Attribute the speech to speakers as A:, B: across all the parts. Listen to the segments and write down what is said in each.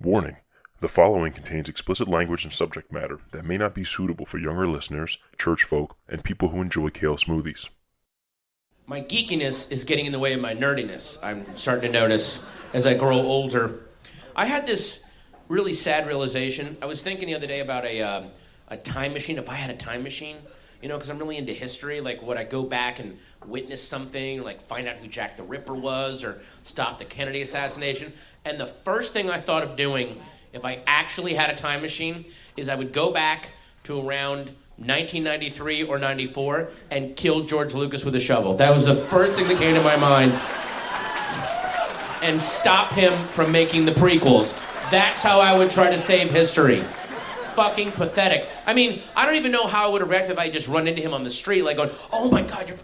A: Warning: the following contains explicit language and subject matter that may not be suitable for younger listeners, church folk, and people who enjoy kale smoothies.
B: My geekiness is getting in the way of my nerdiness. I'm starting to notice as I grow older. I had this really sad realization. I was thinking the other day about a time machine. If I had a time machine, you know, because I'm really into history, like would I go back and witness something, like find out who Jack the Ripper was or stop the Kennedy assassination? And the first thing I thought of doing if I actually had a time machine is I would go back to around 1993 or 94 and kill George Lucas with a shovel. That was the first thing that came to my mind. And stop him from making the prequels. That's how I would try to save history. Fucking pathetic. I mean, I don't even know how I would have reacted if I just run into him on the street, like going, "Oh my God, you're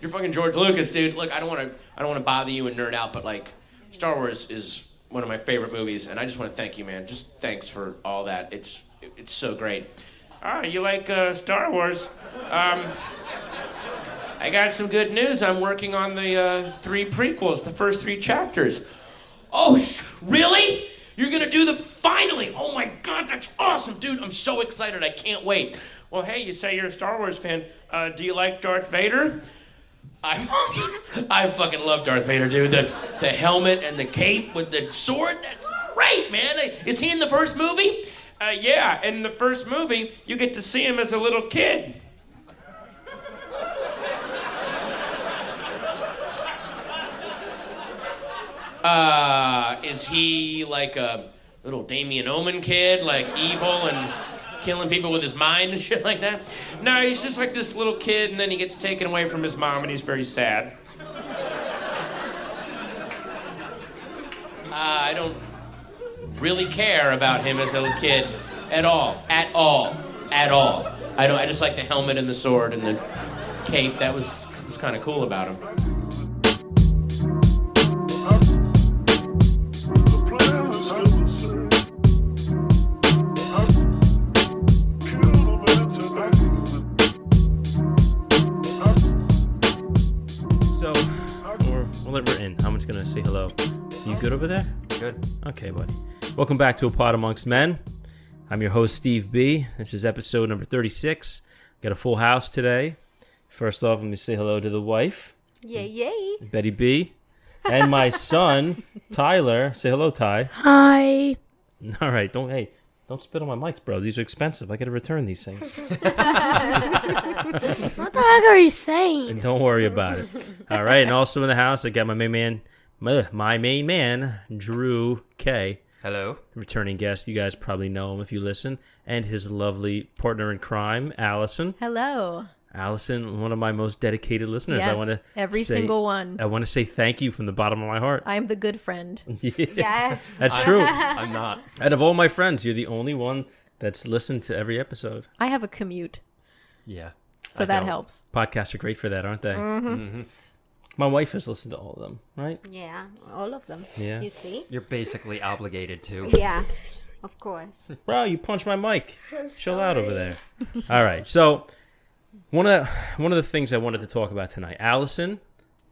B: fucking George Lucas, dude." Look, I don't want to bother you and nerd out, but like, Star Wars is one of my favorite movies, and I just want to thank you, man. Just thanks for all that. It's so great. Ah, you like Star Wars? I got some good news. I'm working on the 3 prequels, the first 3 chapters. Oh, really? You're gonna do finally! Oh my God, that's awesome, dude! I'm so excited. I can't wait. Well, hey, you say you're a Star Wars fan. Do you like Darth Vader? I fucking love Darth Vader, dude. The helmet and the cape with the sword. That's great, man. Is he in the first movie? Yeah, in the first movie, you get to see him as a little kid. Is he like a little Damien Omen kid, like evil and killing people with his mind and shit like that? No, he's just like this little kid, and then he gets taken away from his mom, and he's very sad. I don't really care about him as a little kid at all. I just like the helmet and the sword and the cape. That was kind of cool about him.
C: We're in. I'm just going to say hello. You good over there?
D: Good.
C: Okay, buddy. Welcome back to APodAmongstMen. I'm your host, Steve B. This is episode number 36. Got a full house today. First off, let me say hello to the wife.
E: Yay.
C: Betty B. And my son, Tyler. Say hello, Ty.
E: Hi.
C: All right. Don't spit on my mics, bro. These are expensive. I got to return these things.
E: What the heck are you saying?
C: Don't worry about it. All right. And also in the house, I got my main man, Drew K.
D: Hello.
C: Returning guest. You guys probably know him if you listen. And his lovely partner in crime, Alyson.
E: Hello.
C: Alyson, one of my most dedicated listeners.
E: Yes, every single one.
C: I want to say thank you from the bottom of my heart.
E: I am the good friend.
C: Yeah.
E: Yes.
C: That's true.
D: I'm not.
C: Out of all my friends, you're the only one that's listened to every episode.
E: I have a commute,
D: Yeah.
E: so that helps.
C: Podcasts are great for that, aren't they?
D: Mm-hmm.
C: My wife has listened to all of them, right?
F: Yeah, all of them.
C: Yeah.
F: You see?
D: You're basically obligated to.
F: Yeah, of course.
C: Bro, you punched my mic. Chill out over there. All right, so one of the things I wanted to talk about tonight, Alyson,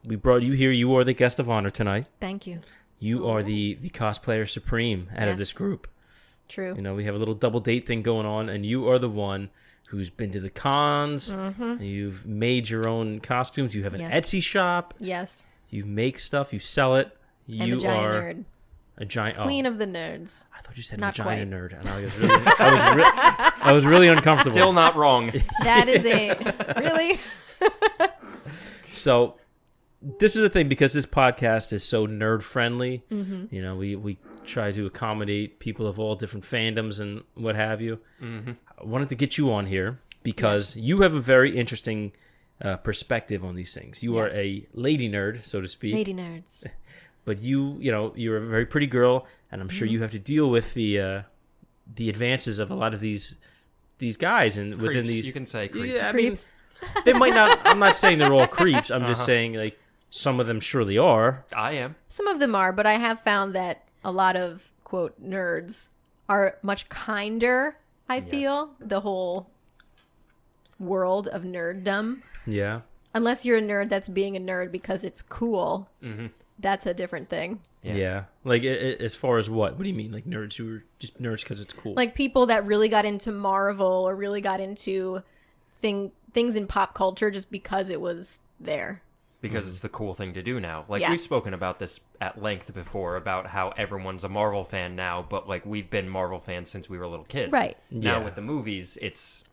C: we brought you here. You are the guest of honor tonight.
E: Thank you.
C: You are the cosplayer supreme out of this group.
E: True.
C: You know, we have a little double date thing going on, and you are the one who's been to the cons.
E: Mm-hmm.
C: You've made your own costumes. You have an Etsy shop.
E: Yes.
C: You make stuff. You sell it.
E: I'm a giant nerd.
C: A giant
E: Queen of the nerds.
C: I thought you said
E: Not
C: vagina
E: quite.
C: nerd, and I was really uncomfortable.
D: Still not wrong.
E: That is really?
C: So this is the thing, because this podcast is so nerd friendly. Mm-hmm. You know, we try to accommodate people of all different fandoms and what have you. Mm-hmm. I wanted to get you on here because you have a very interesting perspective on these things. You are a lady nerd, so to speak.
E: Lady nerds.
C: But you're a very pretty girl, and I'm sure you have to deal with the advances of a lot of these guys and
D: Creeps.
C: within these.
D: You can say creeps.
C: Yeah,
E: Creeps.
C: I mean, they might not. I'm not saying they're all creeps. I'm just saying like some of them surely are.
D: I am.
E: Some of them are, but I have found that a lot of, quote, nerds are much kinder, I feel. The whole world of nerddom.
C: Yeah.
E: Unless you're a nerd that's being a nerd because it's cool. Mm-hmm. That's a different thing.
C: Yeah. Like, as far as what? What do you mean? Like, nerds who are just nerds because it's cool?
E: Like people that really got into Marvel or really got into things in pop culture just because it was there.
D: Because it's the cool thing to do now. Like,
E: Yeah.
D: we've spoken about this at length before, about how everyone's a Marvel fan now, but, like, we've been Marvel fans since we were little kids.
E: Right.
D: Now,
C: Yeah.
D: with the movies, it's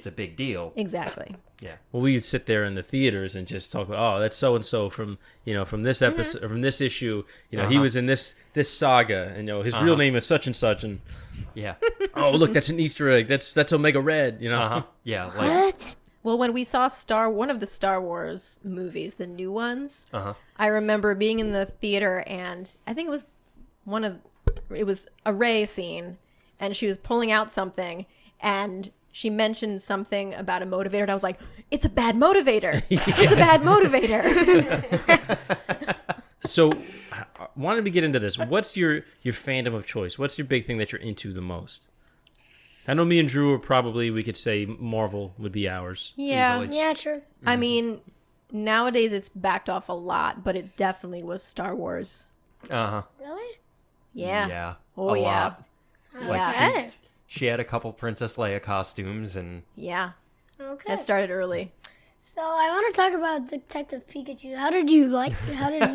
D: a big deal.
E: Exactly.
D: Yeah.
C: Well, we would sit there in the theaters and just talk about, oh, that's so and so from from this episode or from this issue. He was in this saga, and his real name is such and such, and
D: Yeah.
C: oh, look, that's an Easter egg. That's Omega Red.
D: Yeah, like...
F: What?
E: Well, when we saw one of the Star Wars movies, the new ones,
D: Uh-huh.
E: I remember being in the theater, and I think it was a Rey scene, and she was pulling out something, and she mentioned something about a motivator, and I was like, it's a bad motivator. It's a bad motivator.
C: So, wanted to get into this. What's your fandom of choice? What's your big thing that you're into the most? I know me and Drew are probably, we could say Marvel would be ours.
E: Yeah.
D: Easily.
F: Yeah, true.
E: I mean, nowadays it's backed off a lot, but it definitely was Star Wars.
D: Uh-huh.
F: Really?
E: Yeah.
D: Yeah.
E: Oh,
D: a
E: yeah.
D: lot. Like,
E: Yeah.
F: Okay.
D: She had a couple Princess Leia costumes, and...
E: Yeah.
F: Okay.
E: That started early.
F: So I want to talk about Detective Pikachu. How did you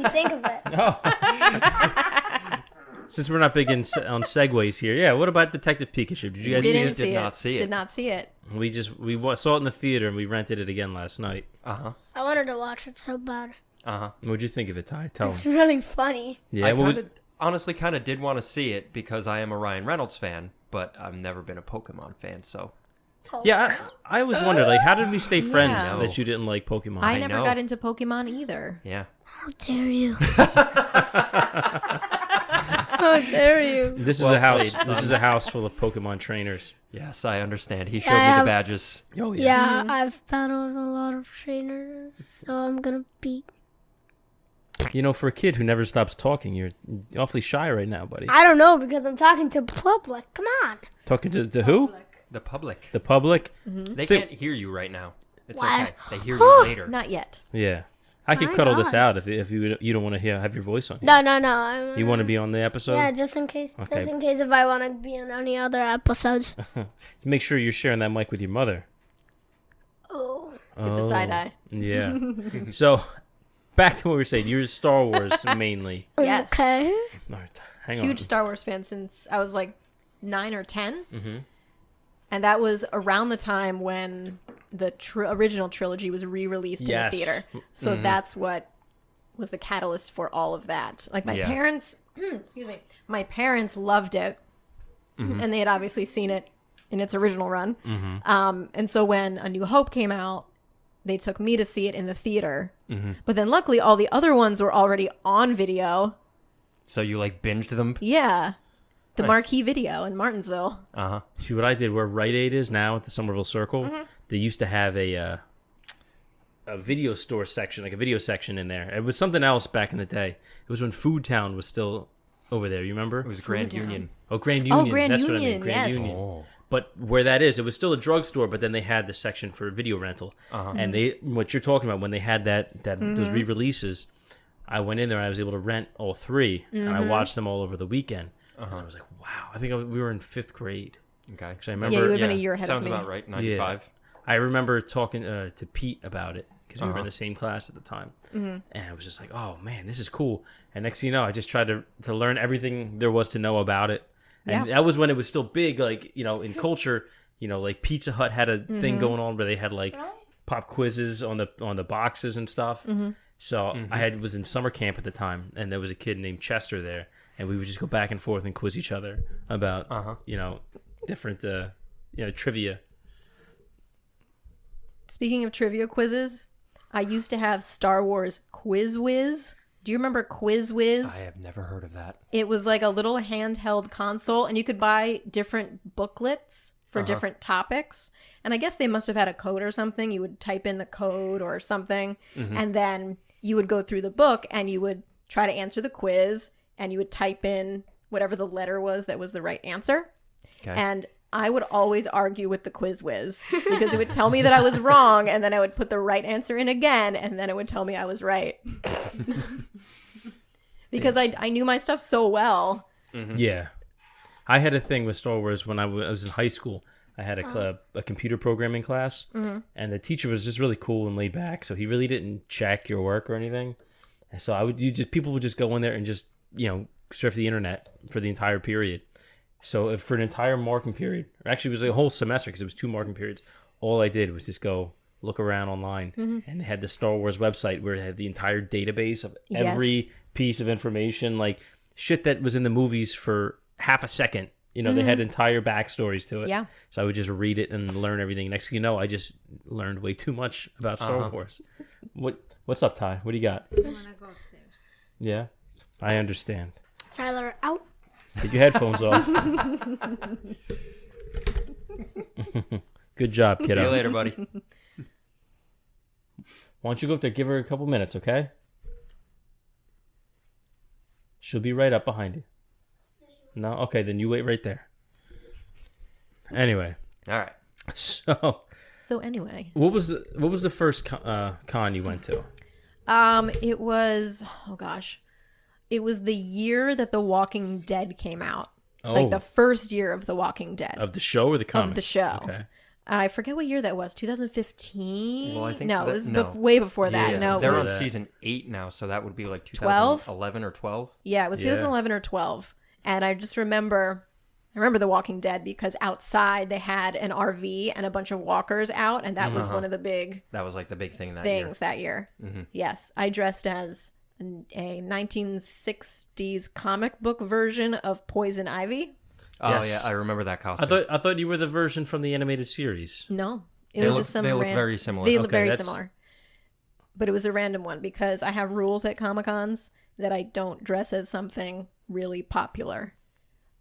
F: think of it?
C: Oh. Since we're not big on segues here, yeah. What about Detective Pikachu? Did you guys see
E: Didn't
C: it?
E: see it.
D: not see it.
E: Did not see it.
C: We saw it in the theater and we rented it again last night.
D: Uh-huh.
F: I wanted to watch it so bad.
D: Uh-huh.
C: What'd you think of it, Ty? Tell
F: It's
C: him.
F: really funny.
C: Yeah.
D: I
C: What was,
D: honestly kind of did want to see it because I am a Ryan Reynolds fan, but I've never been a Pokemon fan, so...
C: yeah. I always wondered, like, how did we stay friends
E: Yeah.
C: that you didn't like Pokemon?
E: I never
D: know.
E: got into Pokemon either.
D: Yeah.
F: How dare you? How dare you?
C: This is
D: Well
C: a house.
D: played,
C: This
D: son.
C: is a house full of Pokemon trainers.
D: Yes, I understand. He showed me the badges.
C: Oh
F: Yeah, I've battled a lot of trainers, so I'm gonna beat.
C: For a kid who never stops talking, you're awfully shy right now, buddy.
F: I don't know because I'm talking to public. Come on.
C: Talking to who?
D: The public.
C: The public?
D: They
C: Say-
D: can't hear you right now. It's
F: Why?
D: okay. They hear you later.
E: Not yet.
C: Yeah. I could
F: My
C: cuddle this
F: God.
C: out if you don't want to have your voice on here.
F: No.
C: You want to be on the episode?
F: Yeah, just in case.
C: Okay.
F: Just in case if I want to be in any other episodes.
C: Make sure you're sharing that mic with your mother.
F: Oh.
E: Get the side eye.
C: Yeah. So, back to what we were saying. You're Star Wars mainly.
E: Yes.
F: Okay.
C: All right, hang
E: Huge
C: on.
E: Star Wars fan since I was like 9 or 10.
C: Mm-hmm.
E: And that was around the time when the original trilogy was re-released in
C: Yes.
E: the theater. So that's what was the catalyst for all of that. Like my
D: Yeah.
E: parents, excuse me, my parents loved it. And they had obviously seen it in its original run. And so when A New Hope came out, they took me to see it in the theater. But then luckily all the other ones were already on video.
D: So you, like, binged them?
E: Yeah. The
D: Nice.
E: Marquee Video in Martinsville.
D: Uh-huh.
C: See what I did? Where Rite Aid is now at the Somerville Circle, they used to have a video store section, like a video section in there. It was something else back in the day. It was when Food Town was still over there. You remember?
D: It was Grand
E: Town.
D: Union.
C: Oh, Grand Union.
E: Grand
C: That's what I mean.
E: Union,
C: Grand
E: yes.
C: Union.
D: Oh.
C: But where that is, it was still a drugstore, but then they had the section for video rental. And what you're talking about, when they had those re-releases, I went in there and I was able to rent all three, and I watched them all over the weekend. And I was like, wow. I think we were in 5th grade.
D: Okay.
C: Because I remember,
E: Yeah, you would have been a year ahead of
D: Sounds
E: me.
D: about right. 95.
C: I remember talking to Pete about it because we were in the same class at the time, and I was just like, "Oh man, this is cool." And next thing you know, I just tried to learn everything there was to know about it, and that was when it was still big, like in culture. Like Pizza Hut had a thing going on where they had like pop quizzes on the boxes and stuff. So I was in summer camp at the time, and there was a kid named Chester there, and we would just go back and forth and quiz each other about different trivia.
E: Speaking of trivia quizzes, I used to have Star Wars Quiz Whiz. Do you remember Quiz Whiz?
D: I have never heard of that.
E: It was like a little handheld console, and you could buy different booklets for different topics. And I guess they must have had a code or something. You would type in the code or something, and then you would go through the book, and you would try to answer the quiz, and you would type in whatever the letter was that was the right answer.
D: Okay.
E: And I would always argue with the Quiz Whiz because it would tell me that I was wrong, and then I would put the right answer in again, and then it would tell me I was right. because I knew my stuff so well.
C: Yeah. I had a thing with Star Wars when I was in high school. I had a computer programming class, and the teacher was just really cool and laid back. So he really didn't check your work or anything. And so people would just go in there and just surf the internet for the entire period. So if for an entire marking period, or actually it was a whole semester because it was 2 marking periods, all I did was just go look around online, and they had the Star Wars website where it had the entire database of every piece of information, like shit that was in the movies for half a second. They had entire backstories to it.
E: Yeah.
C: So I would just read it and learn everything. Next thing you know, I just learned way too much about Star Wars. What's up, Ty? What do you got?
G: I want to go upstairs.
C: Yeah, I understand.
F: Tyler, out.
C: Take your headphones off. Good job, kiddo.
D: See you later, buddy.
C: Why don't you go up there? Give her a couple minutes, okay? She'll be right up behind you. No? Okay, then you wait right there. Anyway.
D: All right.
E: So anyway,
C: What was the first con you went to?
E: it was it was the year that The Walking Dead came out. Like the first year of The Walking Dead.
C: Of the show or the comic?
E: Of the show.
C: Okay.
E: I forget what year that was. 2015?
D: Well, I think
E: no,
D: that-
E: it was
D: no.
E: way before that.
C: Yeah,
E: no, it
D: They're
E: was,
D: on season 8 now, so that would be like
E: 12?
D: 2011 or 12.
E: yeah, it was 2011 or 12. And I just remember The Walking Dead because outside they had an RV and a bunch of walkers out, and that was one of the big
D: That was like the big thing that
E: things that year.
D: Mm-hmm.
E: Yes, I dressed as a 1960s comic book version of Poison Ivy.
D: Oh
C: Yes.
D: yeah, I remember that costume.
C: I thought you were the version from the animated series.
E: No, it
D: They
E: was
D: look-
E: just some.
D: they look very similar.
E: They look
C: Okay,
E: very
C: that's-
E: similar, but it was a random one because I have rules at Comic Cons that I don't dress as something really popular.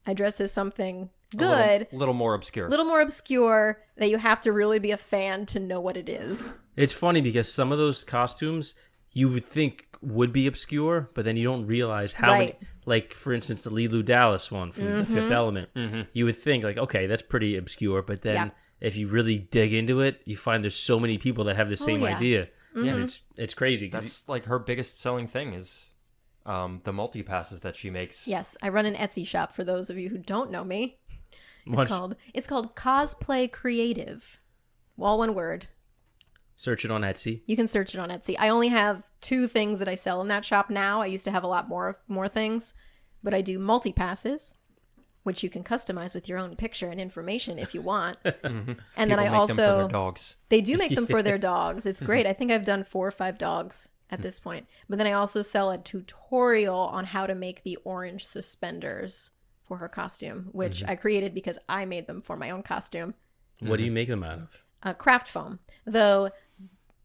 E: I dress as something good,
D: A little more obscure.
E: little more obscure that you have to really be a fan to know what it is.
C: It's funny because some of those costumes you would think would be obscure, but then you don't realize how many.
E: Right.
C: Like, for instance, the Leeloo Dallas one from The Fifth Element. You would think, like, okay, that's pretty obscure, but then
E: Yeah.
C: if you really dig into it, you find there's so many people that have the same
E: yeah.
C: idea. And it's crazy. 'cause
D: That's like her biggest selling thing is the multi-passes that she makes.
E: Yes, I run an Etsy shop for those of you who don't know me.
C: Watch-
E: It's called Cosplay Creative. All one word.
C: Search it on Etsy.
E: You can search it on Etsy. I only have 2 things that I sell in that shop now. I used to have a lot more things, but I do multi-passes, which you can customize with your own picture and information if you want. And then
D: People
E: I
D: make them for
E: also
D: their dogs.
E: they do make them for their dogs. It's great. I think I've done 4 or 5 dogs at this point. But then I also sell a tutorial on how to make the orange suspenders for her costume, which I created because I made them for my own costume.
C: What do you make them out of?
E: Craft foam, though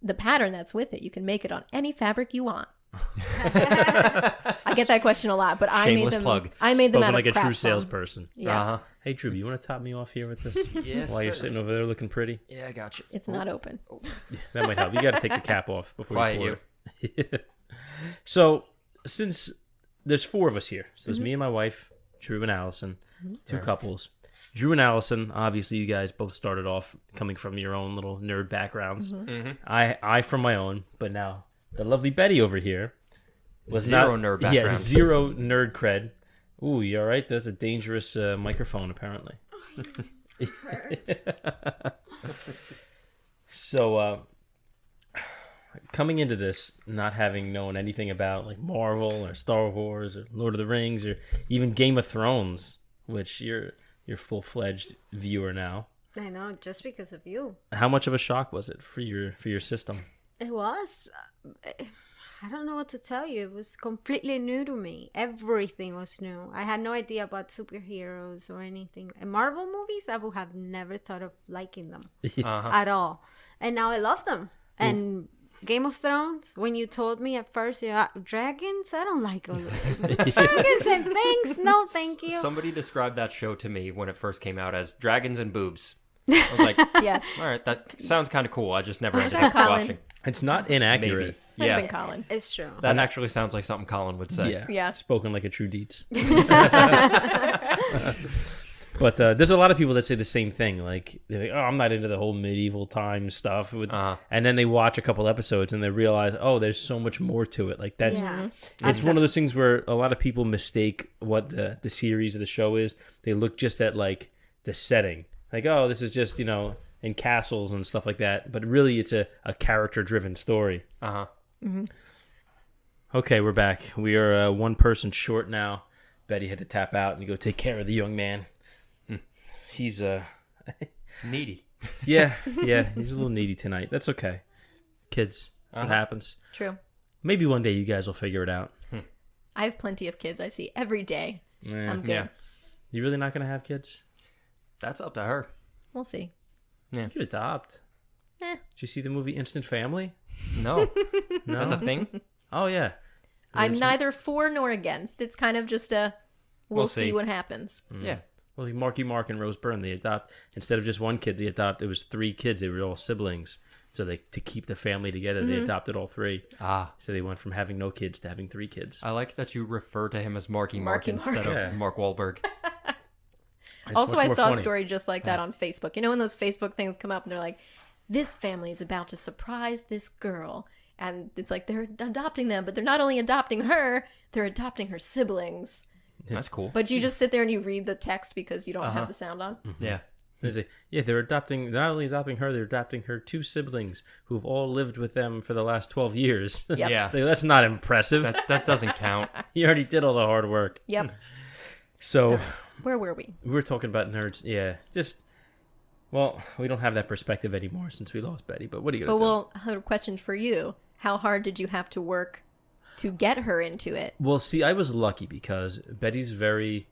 E: the pattern that's with it, you can make it on any fabric you want. I get that question a lot, but I made
D: Shameless
E: them.
D: plug.
E: I made them
C: Spoken
E: out
C: like
E: of
C: a true
E: craft foam.
C: salesperson.
E: Yes,
D: Uh-huh.
C: Hey, Drew, you want to top me off here with this
D: Yes,
C: while you're
D: sir.
C: sitting over there looking pretty?
D: Yeah, I got you.
E: it's not open.
C: That might help. You got to take the cap off before
D: Quiet
C: you pour it. So, since there's 4 of us here, so there's me and my wife, Drew and Alyson, 2 couples. Drew and Alyson, obviously, you guys both started off coming from your own little nerd backgrounds. I from my own, but now the lovely Betty over here was
D: Zero
C: not,
D: nerd
C: Yeah,
D: background.
C: 0 nerd cred. Ooh, you all right? There's a dangerous microphone, apparently. So, coming into this, not having known anything about like Marvel or Star Wars or Lord of the Rings or even Game of Thrones, which you're full-fledged viewer now.
G: I know, just because of you.
C: How much of a shock was it for your system?
G: It was. I don't know what to tell you. It was completely new to me. Everything was new. I had no idea about superheroes or anything. And Marvel movies, I would have never thought of liking them at all. And now I love them. And Game of Thrones, when you told me at first, dragons, I don't like dragons and things. No, thank you.
D: Somebody described that show to me when it first came out as dragons and boobs. I was like,
E: Yes,
D: all right, that sounds kind of cool. I just never ended
E: that
D: up
E: Colin?
D: watching.
C: It's not inaccurate.
E: might have
D: Yeah,
E: been Colin.
G: It's true.
D: that actually sounds like something Colin would say.
C: Yeah.
E: Yeah.
C: Spoken like a true Dietz. But there's a lot of people that say the same thing. Like, they're like, oh, I'm not into the whole medieval time stuff. And then they watch a couple episodes and they realize, oh, there's so much more to it. Like, that's it's one of those things where a lot of people mistake what the series or the show is. They look just at, like, the setting. Like, oh, this is just, in castles and stuff like that. But really, it's a character-driven story. Okay, we're back. We are one person short now. Betty had to tap out and go take care of the young man. He's
D: needy.
C: Yeah, he's a little needy tonight. That's okay. Kids, that's what happens.
E: True.
C: Maybe one day you guys will figure it out.
E: I have plenty of kids I see every day. I'm good.
D: Yeah.
C: You really not going to have kids?
D: That's up to her.
E: We'll see.
C: You could adopt. Did you see the movie Instant Family?
D: No.
C: No?
D: That's a thing?
C: Oh, yeah.
E: I'm neither for nor against. It's kind of just a we'll see
D: see
E: what happens.
D: Yeah.
C: Well, Marky Mark and Rose Byrne, they adopt, instead of just one kid, it was 3 kids. They were all siblings. So to keep the family together, they adopted all 3. So they went from having no kids to having 3 kids.
D: I like that you refer to him as Marky Mark instead of Mark Wahlberg.
E: Also, I saw a story just like that on Facebook. You know when those Facebook things come up and they're like, this family is about to surprise this girl. And it's like they're adopting them, but they're not only adopting her, they're adopting her siblings.
D: That's cool.
E: But you just sit there and you read the text because you don't have the sound on.
D: Yeah.
C: They say, they're not only adopting her, they're adopting her 2 siblings who've all lived with them for the last 12 years.
E: Yep.
D: Yeah.
C: So that's not impressive.
D: That doesn't count.
C: You already did all the hard work.
E: Yep.
C: So
E: Where were we?
C: we were talking about nerds. Yeah, well, we don't have that perspective anymore since we lost Betty. But what are you going to do?
E: Well, I have a question for you. How hard did you have to work to get her into it?
C: Well, see, I was lucky because Betty's very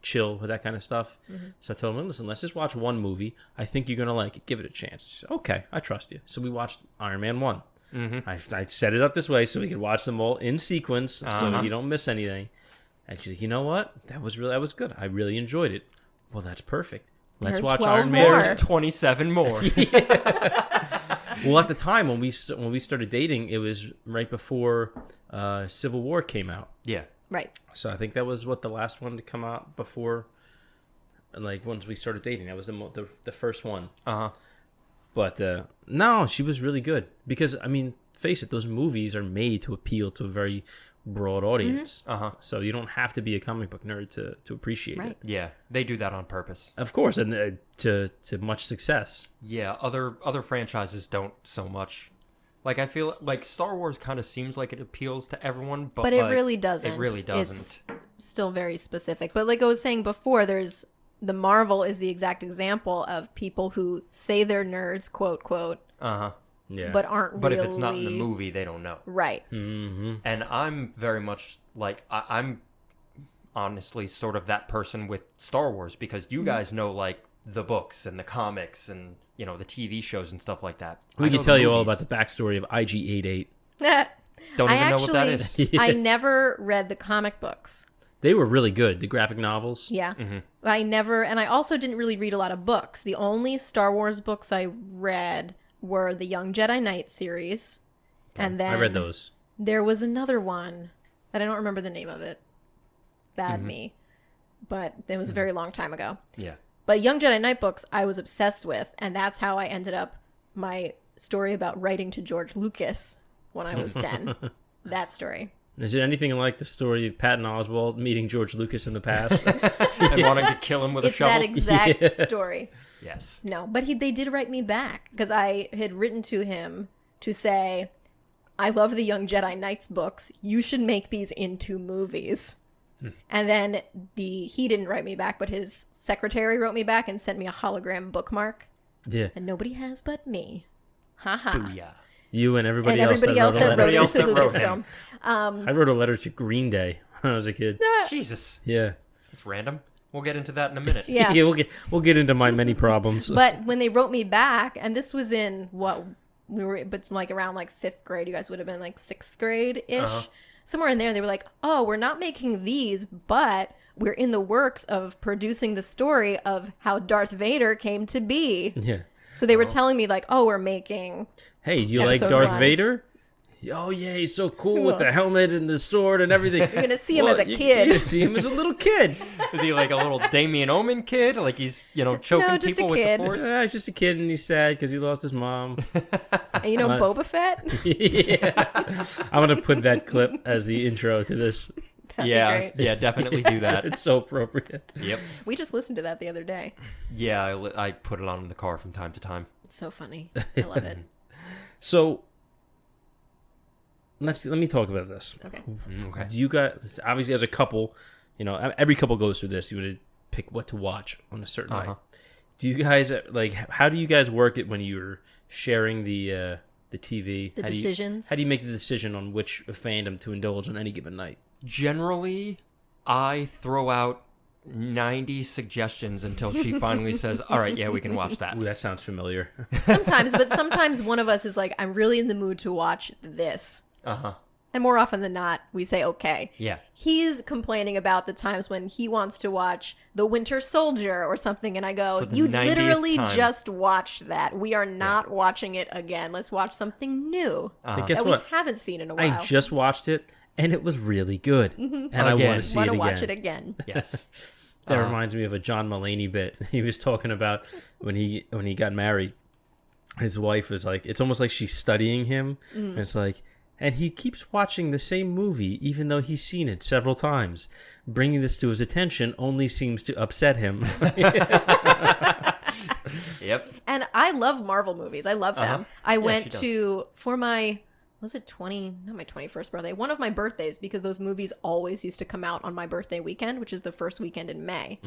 C: chill with that kind of stuff. So I told him, listen, let's just watch one movie. I think you're going to like it. Give it a chance. She said, okay, I trust you. So we watched Iron Man 1. I set it up this way so we could watch them all in sequence so you don't miss anything. And she's like, you know what? That was good. I really enjoyed it. Well, that's perfect. Let's
E: There are
C: watch
E: 12
C: Iron
E: more.
C: Man.
D: There's 27 more.
C: Well, at the time when we started dating, it was right before Civil War came out.
D: Yeah.
E: Right.
C: So I think that was the last one to come out before, like, once we started dating. That was the first one. But no, she was really good because, I mean, face it, those movies are made to appeal to a very broad audience. So you don't have to be a comic book nerd to appreciate it.
D: Yeah. They do that on purpose.
C: Of course, and to much success.
D: Yeah. Other franchises don't so much. Like, I feel like Star Wars kind of seems like it appeals to everyone, but
E: it
D: like,
E: really doesn't.
D: It really doesn't.
E: It's still very specific. But like I was saying before, the Marvel is the exact example of people who say they're nerds, quote, quote,
C: Yeah.
E: but aren't
D: But
E: really...
D: if it's not in the movie, they don't know.
E: Right.
D: And I'm very much like, I'm honestly sort of that person with Star Wars because you guys know, like, the books and the comics and, the TV shows and stuff like that.
C: We can tell you all about the backstory of IG-88.
D: Don't even know what that is.
E: I never read the comic books.
C: They were really good, the graphic novels.
E: Yeah. But I also didn't really read a lot of books. The only Star Wars books I read were the Young Jedi Knight series. And then
C: I read those.
E: There was another one that I don't remember the name of it. Bad me. But it was a very long time ago.
D: Yeah.
E: But Young Jedi Knight books I was obsessed with, and that's how I ended up my story about writing to George Lucas when I was 10. That story.
C: Is it anything like the story of Patton Oswalt meeting George Lucas in the past?
D: And wanting to kill him with a
E: It's
D: shovel?
E: that exact story.
D: Yes.
E: No, but they did write me back because I had written to him to say, I love the Young Jedi Knights books. You should make these into movies. And then he didn't write me back, but his secretary wrote me back and sent me a hologram bookmark.
C: Yeah.
E: And nobody has but me. Ha ha.
D: Booyah.
C: You and everybody
E: And
C: else
E: everybody else that wrote
D: Everybody else
E: into
D: that wrote him.
E: Lucasfilm.
C: I wrote a letter to Green Day when I was a kid.
D: Jesus.
C: Yeah.
D: It's random. We'll get into that in a minute.
E: Yeah.
C: We'll get into my many problems.
E: But when they wrote me back, and this was in but like around like 5th grade, you guys would have been like 6th grade ish. Somewhere in there, they were like, oh, we're not making these, but we're in the works of producing the story of how Darth Vader came to be.
C: Yeah.
E: So they were telling me like, oh, we're making...
C: Hey, do you like
E: Episode
C: Darth
E: 1.
C: Vader? oh yeah, he's so cool with the helmet and the sword and everything.
E: You're gonna see him as a kid.
C: You're gonna see him as a little kid.
D: Is he like a little Damien Omen kid? Like he's, choking
E: No, just a
D: people with
E: kid.
D: the force?
C: He's just a kid and he's sad because he lost his mom.
E: And you know Boba Fett?
C: Yeah. I'm gonna put that clip as the intro to this.
E: That'd be great.
D: Yeah, definitely do that.
C: It's so appropriate.
D: Yep.
E: We just listened to that the other day.
D: Yeah, I put it on in the car from time to time.
E: It's so funny. I love it.
C: So let me talk about this.
E: Okay.
D: Okay.
C: You guys, obviously, as a couple, every couple goes through this. You would pick what to watch on a certain night. Do you guys how do you guys work it when you're sharing the TV?
E: The decisions?
C: How do you make the decision on which fandom to indulge on any given night?
D: Generally, I throw out 90 suggestions until she finally says, all right, yeah, we can watch that.
C: Ooh, that sounds familiar.
E: Sometimes one of us is like, I'm really in the mood to watch this.
D: Uh-huh.
E: And more often than not, we say, okay.
D: Yeah.
E: He's complaining about the times when he wants to watch The Winter Soldier or something, and I go, you
D: 90th
E: literally
D: time.
E: just watched that. We are not watching it again. Let's watch something new
C: But guess
E: that
C: what?
E: we haven't seen in a while.
C: I just watched it, and it was really good. And I
D: Again.
C: want to see
E: want
C: it
E: to
C: again.
E: watch it again.
D: Yes.
C: That reminds me of a John Mulaney bit. He was talking about when he got married. His wife was like, it's almost like she's studying him. And it's like, and he keeps watching the same movie even though he's seen it several times. Bringing this to his attention only seems to upset him.
D: Yep.
E: And I love Marvel movies. I love them. I
D: she
E: went
D: does.
E: to, for my, was it not my 21st birthday, one of my birthdays, because those movies always used to come out on my birthday weekend, which is the first weekend in May.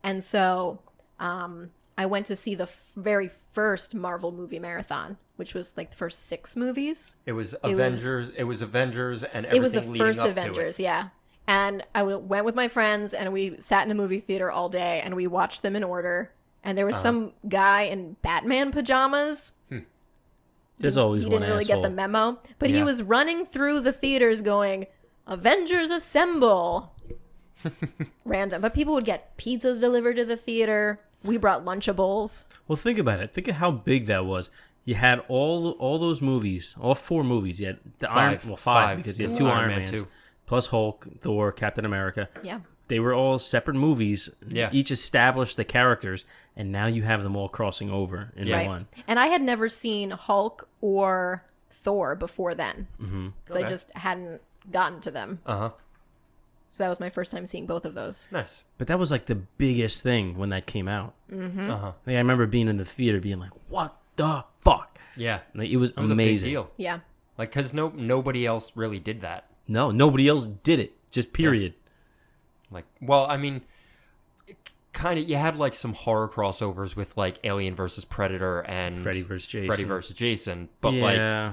E: And so I went to see the very first Marvel movie marathon, which was like the first 6 movies.
D: It was Avengers and everything
E: It was the
D: leading
E: first
D: up to
E: Avengers, yeah. And I went with my friends, and we sat in a movie theater all day, and we watched them in order. And there was some guy in Batman pajamas.
C: There's always
E: He
C: one
E: didn't really
C: asshole.
E: get the memo, but he
D: Yeah.
E: was running through the theaters going, Avengers Assemble. Random. But people would get pizzas delivered to the theater. We brought Lunchables.
C: Well, think about it. Think of how big that was. You had all those movies, all 4 movies. You had the
D: Five.
C: five because you had 2 Iron Mans,
D: too.
C: plus Hulk, Thor, Captain America.
E: Yeah.
C: They were all separate movies.
D: Yeah.
C: Each established the characters, and now you have them all crossing over in
D: Yeah.
C: one.
E: And I had never seen Hulk or Thor before then. Because I
D: Okay.
E: just hadn't gotten to them.
D: Uh-huh.
E: So that was my first time seeing both of those.
D: Nice.
C: But that was like the biggest thing when that came out.
D: Uh-huh.
C: Like, I remember being in the theater being like, what the fuck?
D: Yeah.
C: Like, it was
D: It was
C: amazing.
D: a big deal.
E: Yeah.
D: Like, because nobody else really did that.
C: No, nobody else did it. Just period.
D: Like, well, I mean, kind of, you had like some horror crossovers with like Alien versus Predator and
C: Freddy versus Jason.
D: but
C: Yeah.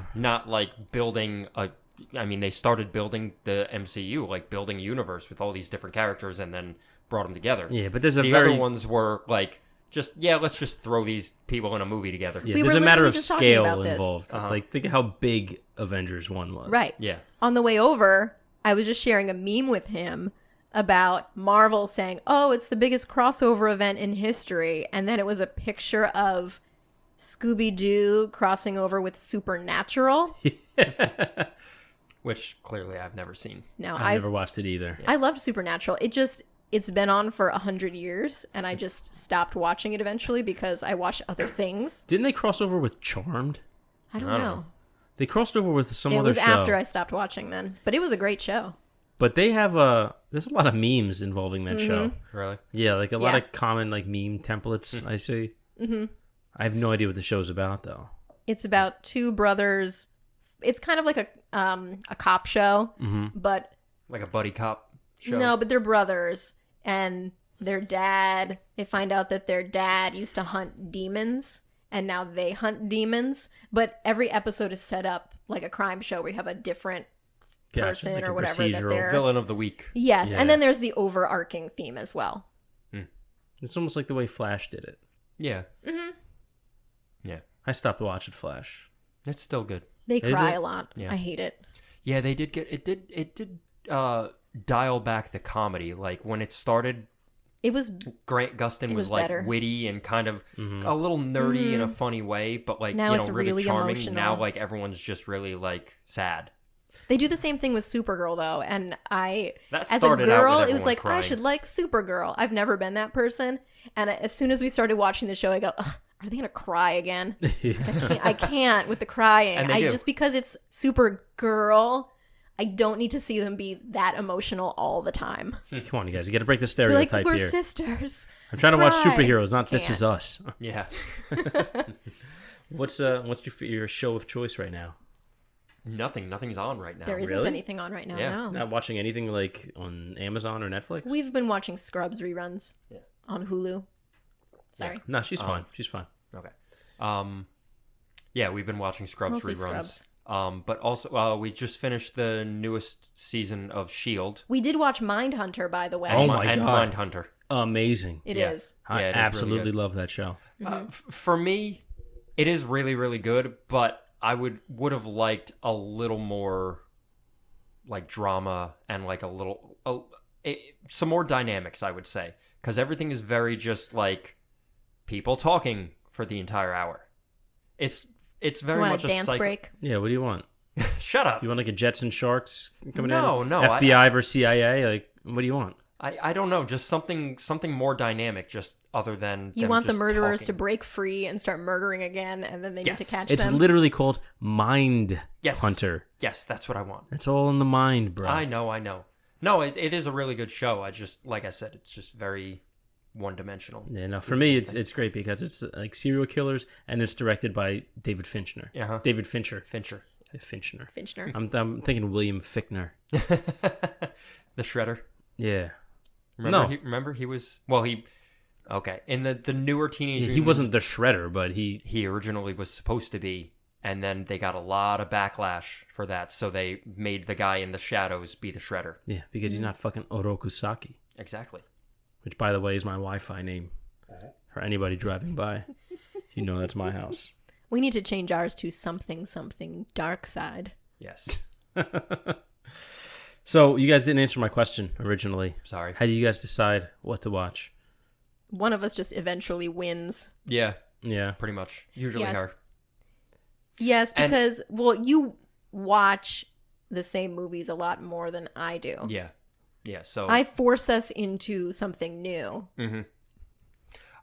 D: like not like building a. I mean, they started building the MCU, like building a universe with all these different characters, and then brought them together.
C: Yeah, but there's a
D: the
C: very...
D: other ones were like just let's just throw these people in a movie together.
C: Yeah,
E: We
C: there's
E: were
C: a matter
E: literally
C: of
E: just talking
C: scale
E: about this.
C: involved.
D: Uh-huh.
C: Like, think of how big Avengers 1 was.
E: Right.
D: Yeah.
E: On the way over, I was just sharing a meme with him about Marvel saying, oh, it's the biggest crossover event in history. And then it was a picture of Scooby-Doo crossing over with Supernatural.
D: Which clearly I've never seen.
E: No,
C: I've never watched it either.
E: I loved Supernatural. It's been on for 100 years, and I just stopped watching it eventually because I watched other things.
C: Didn't they cross over with Charmed?
E: I don't
D: I don't
E: know.
D: know.
C: They crossed over with some
E: It
C: other
E: was
C: show.
E: after I stopped watching then, but it was a great show.
C: But they have there's a lot of memes involving that show.
D: Really?
C: Yeah, like a lot
E: Yeah.
C: of common like meme templates I see. Mm-hmm. I have no idea what the show's about though.
E: It's about 2 brothers. It's kind of like a cop show, but
D: Like a buddy cop show?
E: no, but they're brothers, and their dad. They find out that their dad used to hunt demons, and now they hunt demons. But every episode is set up like a crime show where you have a different
C: Gotcha,
E: person
C: like
E: or
C: a
E: whatever that
C: procedural.
E: they're.
D: Villain of the week.
E: Yes,
C: Yeah.
E: and then there's the overarching theme as well.
C: It's almost like the way Flash did it.
D: Yeah. Mm-hmm. Yeah.
C: I stopped watching Flash.
D: It's still good.
E: They
C: Is
E: cry
C: it?
E: a lot.
D: Yeah.
E: I hate it.
D: Yeah, they did get it did dial back the comedy. Like when it started
E: It was
D: Grant Gustin
E: It
D: was
E: was
D: like
E: better.
D: witty and kind of a little nerdy in a funny way, but like
E: Now
D: you
E: it's
D: know, really
E: really
D: charming.
E: emotional.
D: Now like everyone's just really like sad.
E: They do the same thing with Supergirl though, and
D: That
E: as a
D: started out
E: girl,
D: with
E: it was
D: everyone
E: like
D: crying.
E: I should like Supergirl. I've never been that person, and as soon as we started watching the show, I go, ugh, are they gonna cry again? I can't with the crying.
D: And they do.
E: Just because it's Supergirl, I don't need to see them be that emotional all the time.
C: Come on, you guys. You got to break the
E: We're like
C: stereotype
E: we're
C: here.
E: sisters.
C: I'm trying to watch
E: Cry.
C: superheroes, not This
E: Can't.
C: Is Us.
D: Yeah.
C: What's your show of choice right now?
D: Nothing's on right now.
E: There isn't
C: Really?
E: anything on right now.
D: Yeah.
E: No.
C: Not watching anything like on Amazon or Netflix?
E: We've been watching Scrubs reruns on Hulu. Sorry.
C: No, she's fine. She's fine.
D: Okay. Yeah, we've been watching Scrubs
E: Mostly
D: reruns.
E: Scrubs.
D: But also we just finished the newest season of Shield.
E: We did watch Mindhunter, by the way.
C: Oh my
D: and
C: God.
D: Mindhunter.
C: Amazing.
E: It
D: Yeah.
E: is.
C: I
D: Yeah, it is really
C: absolutely
D: good.
C: love that show.
D: For me, it is really, really good, but I would have liked a little more like drama and like some more dynamics, I would say, because everything is very just like people talking for the entire hour. It's very
E: Want
D: much
E: a dance break?
C: Yeah, what do you want?
D: Shut up.
C: Do you want like a Jets and Sharks coming
D: No,
C: in?
D: no,
C: FBI versus CIA? Like, what do you want?
D: I don't know, just something more dynamic, just other than
E: You
D: them
E: want the
D: just
E: murderers to
D: talking.
E: break free and start murdering again, and then they need to
D: Yes.
E: catch
C: It's
E: them.
C: literally called Mind
D: Yes.
C: Hunter.
D: Yes, that's what I want.
C: It's all in the mind, bro.
D: I know. No, it is a really good show. I just, like I said, it's just very one-dimensional.
C: Yeah, no, for me, it's great because it's like serial killers and it's directed by David Fincher.
D: Uh-huh.
C: David Fincher.
D: Fincher.
C: Fincher.
E: Fincher.
C: I'm thinking William Fichtner.
D: The Shredder.
C: Yeah.
D: Remember he was okay in the newer Teenage
C: He
D: Mutant
C: wasn't the Shredder, but
D: he originally was supposed to be, and then they got a lot of backlash for that, so they made the guy in the shadows be the Shredder.
C: yeah, because he's not fucking Orokusaki,
D: Exactly.
C: which by the way is my Wi-Fi name for anybody driving by. You know that's my house.
E: We need to change ours to something dark side.
D: Yes.
C: So you guys didn't answer my question originally.
D: Sorry.
C: How do you guys decide what to watch?
E: One of us just eventually wins.
D: Yeah,
C: Yeah.
D: pretty much. Usually
E: Yes.
D: her.
E: Yes,
D: And-
E: because you watch the same movies a lot more than I do.
D: Yeah. Yeah. So
E: I force us into something new.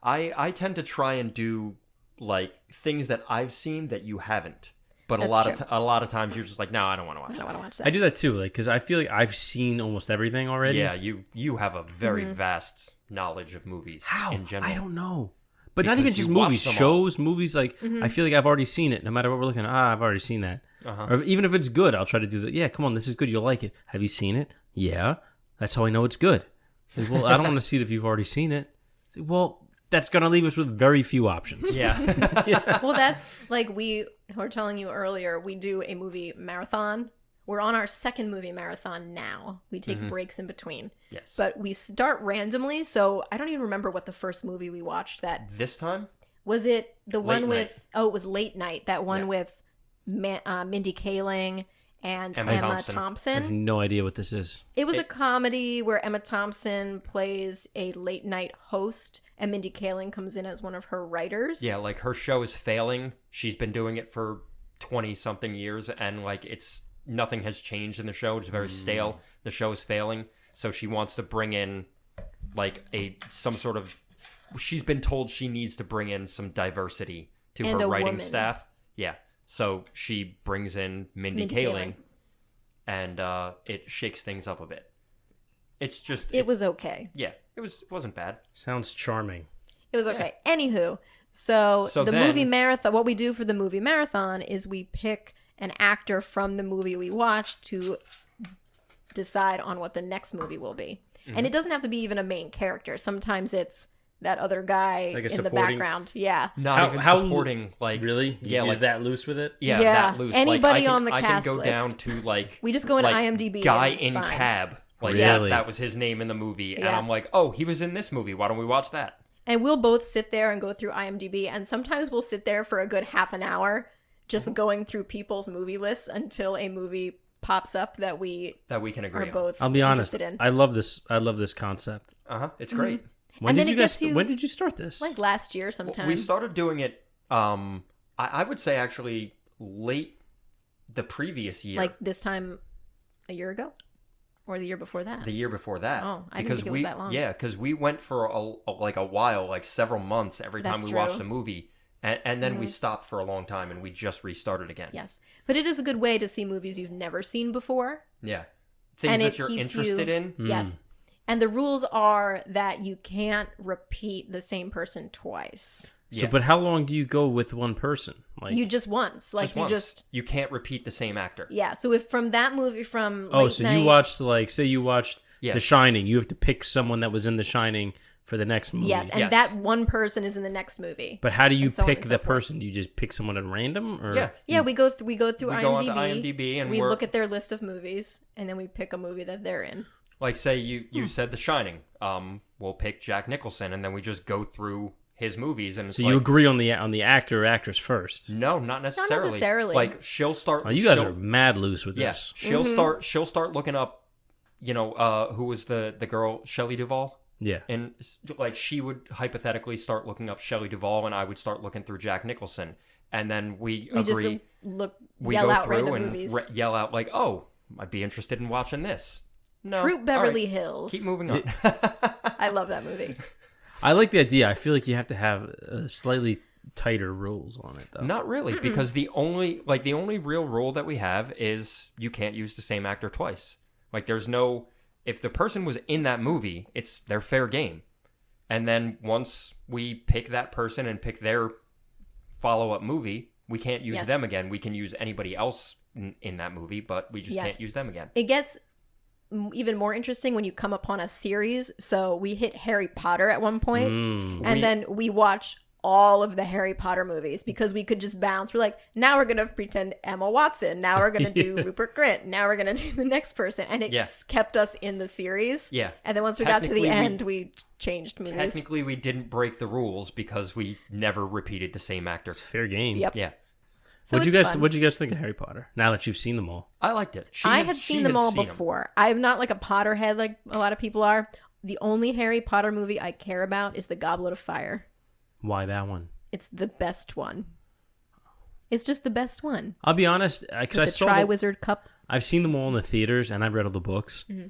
D: I tend to try and do like things that I've seen that you haven't. But
E: That's
D: a lot of times you're just like, no, I don't want to watch
E: I
D: that.
E: don't want to watch that.
C: I do that too, like, because I feel like I've seen almost everything already.
D: Yeah, you have a very vast knowledge of movies
C: How?
D: in general.
C: I don't know. But not
D: Because
C: even just
D: you watch
C: movies,
D: them all.
C: shows, movies. Like, I feel like I've already seen it. No matter what we're looking at, I've already seen that. Or even if it's good, I'll try to do that. Yeah, come on, this is good. You'll like it. Have you seen it? Yeah. That's how I know it's good. It's like, well, I don't want to see it if you've already seen it. It's like, well, that's going to leave us with very few options.
D: Yeah.
E: Well, that's like we were telling you earlier, we do a movie marathon. We're on our second movie marathon now. We take breaks in between.
D: Yes.
E: But we start randomly, so I don't even remember what the first movie we watched that
D: This time?
E: was. It the one
D: Late
E: with
D: Night.
E: it was Late Night, that one
D: Yeah.
E: with Mindy Kaling and
D: Emma
E: Emma
D: Thompson.
C: I have
E: Thompson.
C: no idea what this is.
E: It was a comedy where Emma Thompson plays a late night host and Mindy Kaling comes in as one of her writers.
D: Yeah, like her show is failing. She's been doing it for 20 something years and like nothing has changed in the show. It's very stale. The show is failing. So she wants to bring in like she's been told she needs to bring in some diversity to
E: And
D: her
E: a
D: writing
E: woman.
D: staff. Yeah. So she brings in Mindy
E: Mindy
D: Kaling,
E: Kaling.
D: and it shakes things up a bit.
E: It was okay.
D: Yeah, it wasn't bad.
C: Sounds charming.
E: It was okay. Anywho, so
D: So
E: the
D: then-
E: movie marathon, what we do for the movie marathon is we pick an actor from the movie we watched to decide on what the next movie will be.
D: Mm-hmm.
E: And it doesn't have to be even a main character. Sometimes it's that other guy
C: Like a
E: in the
C: supporting-
E: background. Yeah.
D: Not even
C: how-
D: supporting like
C: Really?
D: Yeah,
C: You're
D: like
C: that loose with it?
D: Yeah,
E: Yeah,
D: that loose.
E: anybody
D: like,
E: on the
D: I
E: cast
D: can go
E: list.
D: down to like
E: We just go into
D: like,
E: IMDb
D: Guy
E: and
D: in
E: find.
D: cab. Like
C: Really?
D: that was his name in the movie, and
E: Yeah.
D: I'm like, oh, he was in this movie. Why don't we watch that?
E: And we'll both sit there and go through IMDb. And sometimes we'll sit there for a good half an hour just going through people's movie lists until a movie pops up that we
D: That we can agree
E: are
D: on.
E: both
C: I'll be honest.
E: interested in.
C: I love this. I love this concept.
D: It's great.
C: When
E: And
C: did
E: then
C: you
E: it
C: guys?
E: gets you-
C: When did you start this?
E: Like last year sometime.
D: We started doing it, I would say actually late the previous year.
E: Like this time a year ago? Or the year before that?
D: The year before that.
E: Oh, I didn't think it was that long.
D: Yeah, because we went for a while, like several months every time
E: That's
D: we
E: true.
D: watched a movie. And then we stopped for a long time and we just restarted again.
E: Yes. But it is a good way to see movies you've never seen before.
D: Yeah. Things
E: And
D: that
E: it
D: you're
E: keeps
D: interested
E: you-
D: in.
E: Yes. And the rules are that you can't repeat the same person twice.
C: So,
D: Yeah.
C: but how long do you go with one person? Like,
E: You just once. Like you
D: once.
E: just
D: You can't repeat the same actor.
E: yeah. So if from that movie from
C: oh,
E: late
C: so
E: night,
C: you watched like, say you watched
D: Yes.
C: The Shining, you have to pick someone that was in The Shining for the next movie.
E: yes, and
D: Yes.
E: that one person is in the next movie.
C: But how do you
E: and so on
C: pick
E: and so
C: the
E: forth.
C: person? Do you just pick someone at random, or
D: Yeah.
E: Yeah, we go through
D: We go onto
E: IMDb.
D: IMDb and
E: we
D: we're
E: look at their list of movies, and then we pick a movie that they're in.
D: like, say you said The Shining. We'll pick Jack Nicholson and then we just go through his movies and it's
C: So
D: like,
C: you agree on the actor or actress first?
D: no, not necessarily.
E: necessarily.
D: Like she'll start.
C: Oh, you guys
D: she'll-
C: are mad loose with
D: Yeah,
C: this.
D: she'll start looking up. You know, who was the girl, Shelley Duvall?
C: Yeah.
D: And like she would hypothetically start looking up Shelley Duvall, and I would start looking through Jack Nicholson, and then we
E: We
D: agree.
E: just
D: We
E: yell
D: go
E: out
D: through
E: random
D: and
E: movies.
D: yell out like, "Oh, I'd be interested in watching this." No,
E: Fruit
D: all
E: Beverly
D: right,
E: Hills.
D: Keep moving on.
E: I love that movie.
C: I like the idea. I feel like you have to have slightly tighter rules on it, though.
D: Not really, because the only real rule that we have is you can't use the same actor twice. Like there's no, if the person was in that movie, it's their fair game. And then once we pick that person and pick their follow-up movie, we can't use
E: Yes.
D: them again. We can use anybody else in that movie, but we just
E: Yes.
D: can't use them again.
E: It gets even more interesting when you come upon a series. So we hit Harry Potter at one point, and then we watch all of the Harry Potter movies because we could just bounce. We're like, now we're gonna pretend Emma Watson. Now we're gonna do Rupert Grint. Now we're gonna do the next person, and it
D: Yeah.
E: kept us in the series.
D: Yeah.
E: And then once we got to the
D: Technically,
E: end, we changed movies.
D: Technically, we didn't break the rules because we never repeated the same actor.
C: It's fair game.
E: Yep.
D: Yeah.
E: So
C: What'd
E: it's fun.
C: you guys think of Harry Potter? Now that you've seen them all.
D: I liked it.
E: I had seen them all before. I'm not like a Potterhead like a lot of people are. The only Harry Potter movie I care about is The Goblet of Fire.
C: Why that one?
E: It's the best one. It's just the best one.
C: I'll be honest, because I
E: With the
C: saw
E: Triwizard Cup.
C: I've seen them all in the theaters, and I've read all the books.
E: Mm-hmm.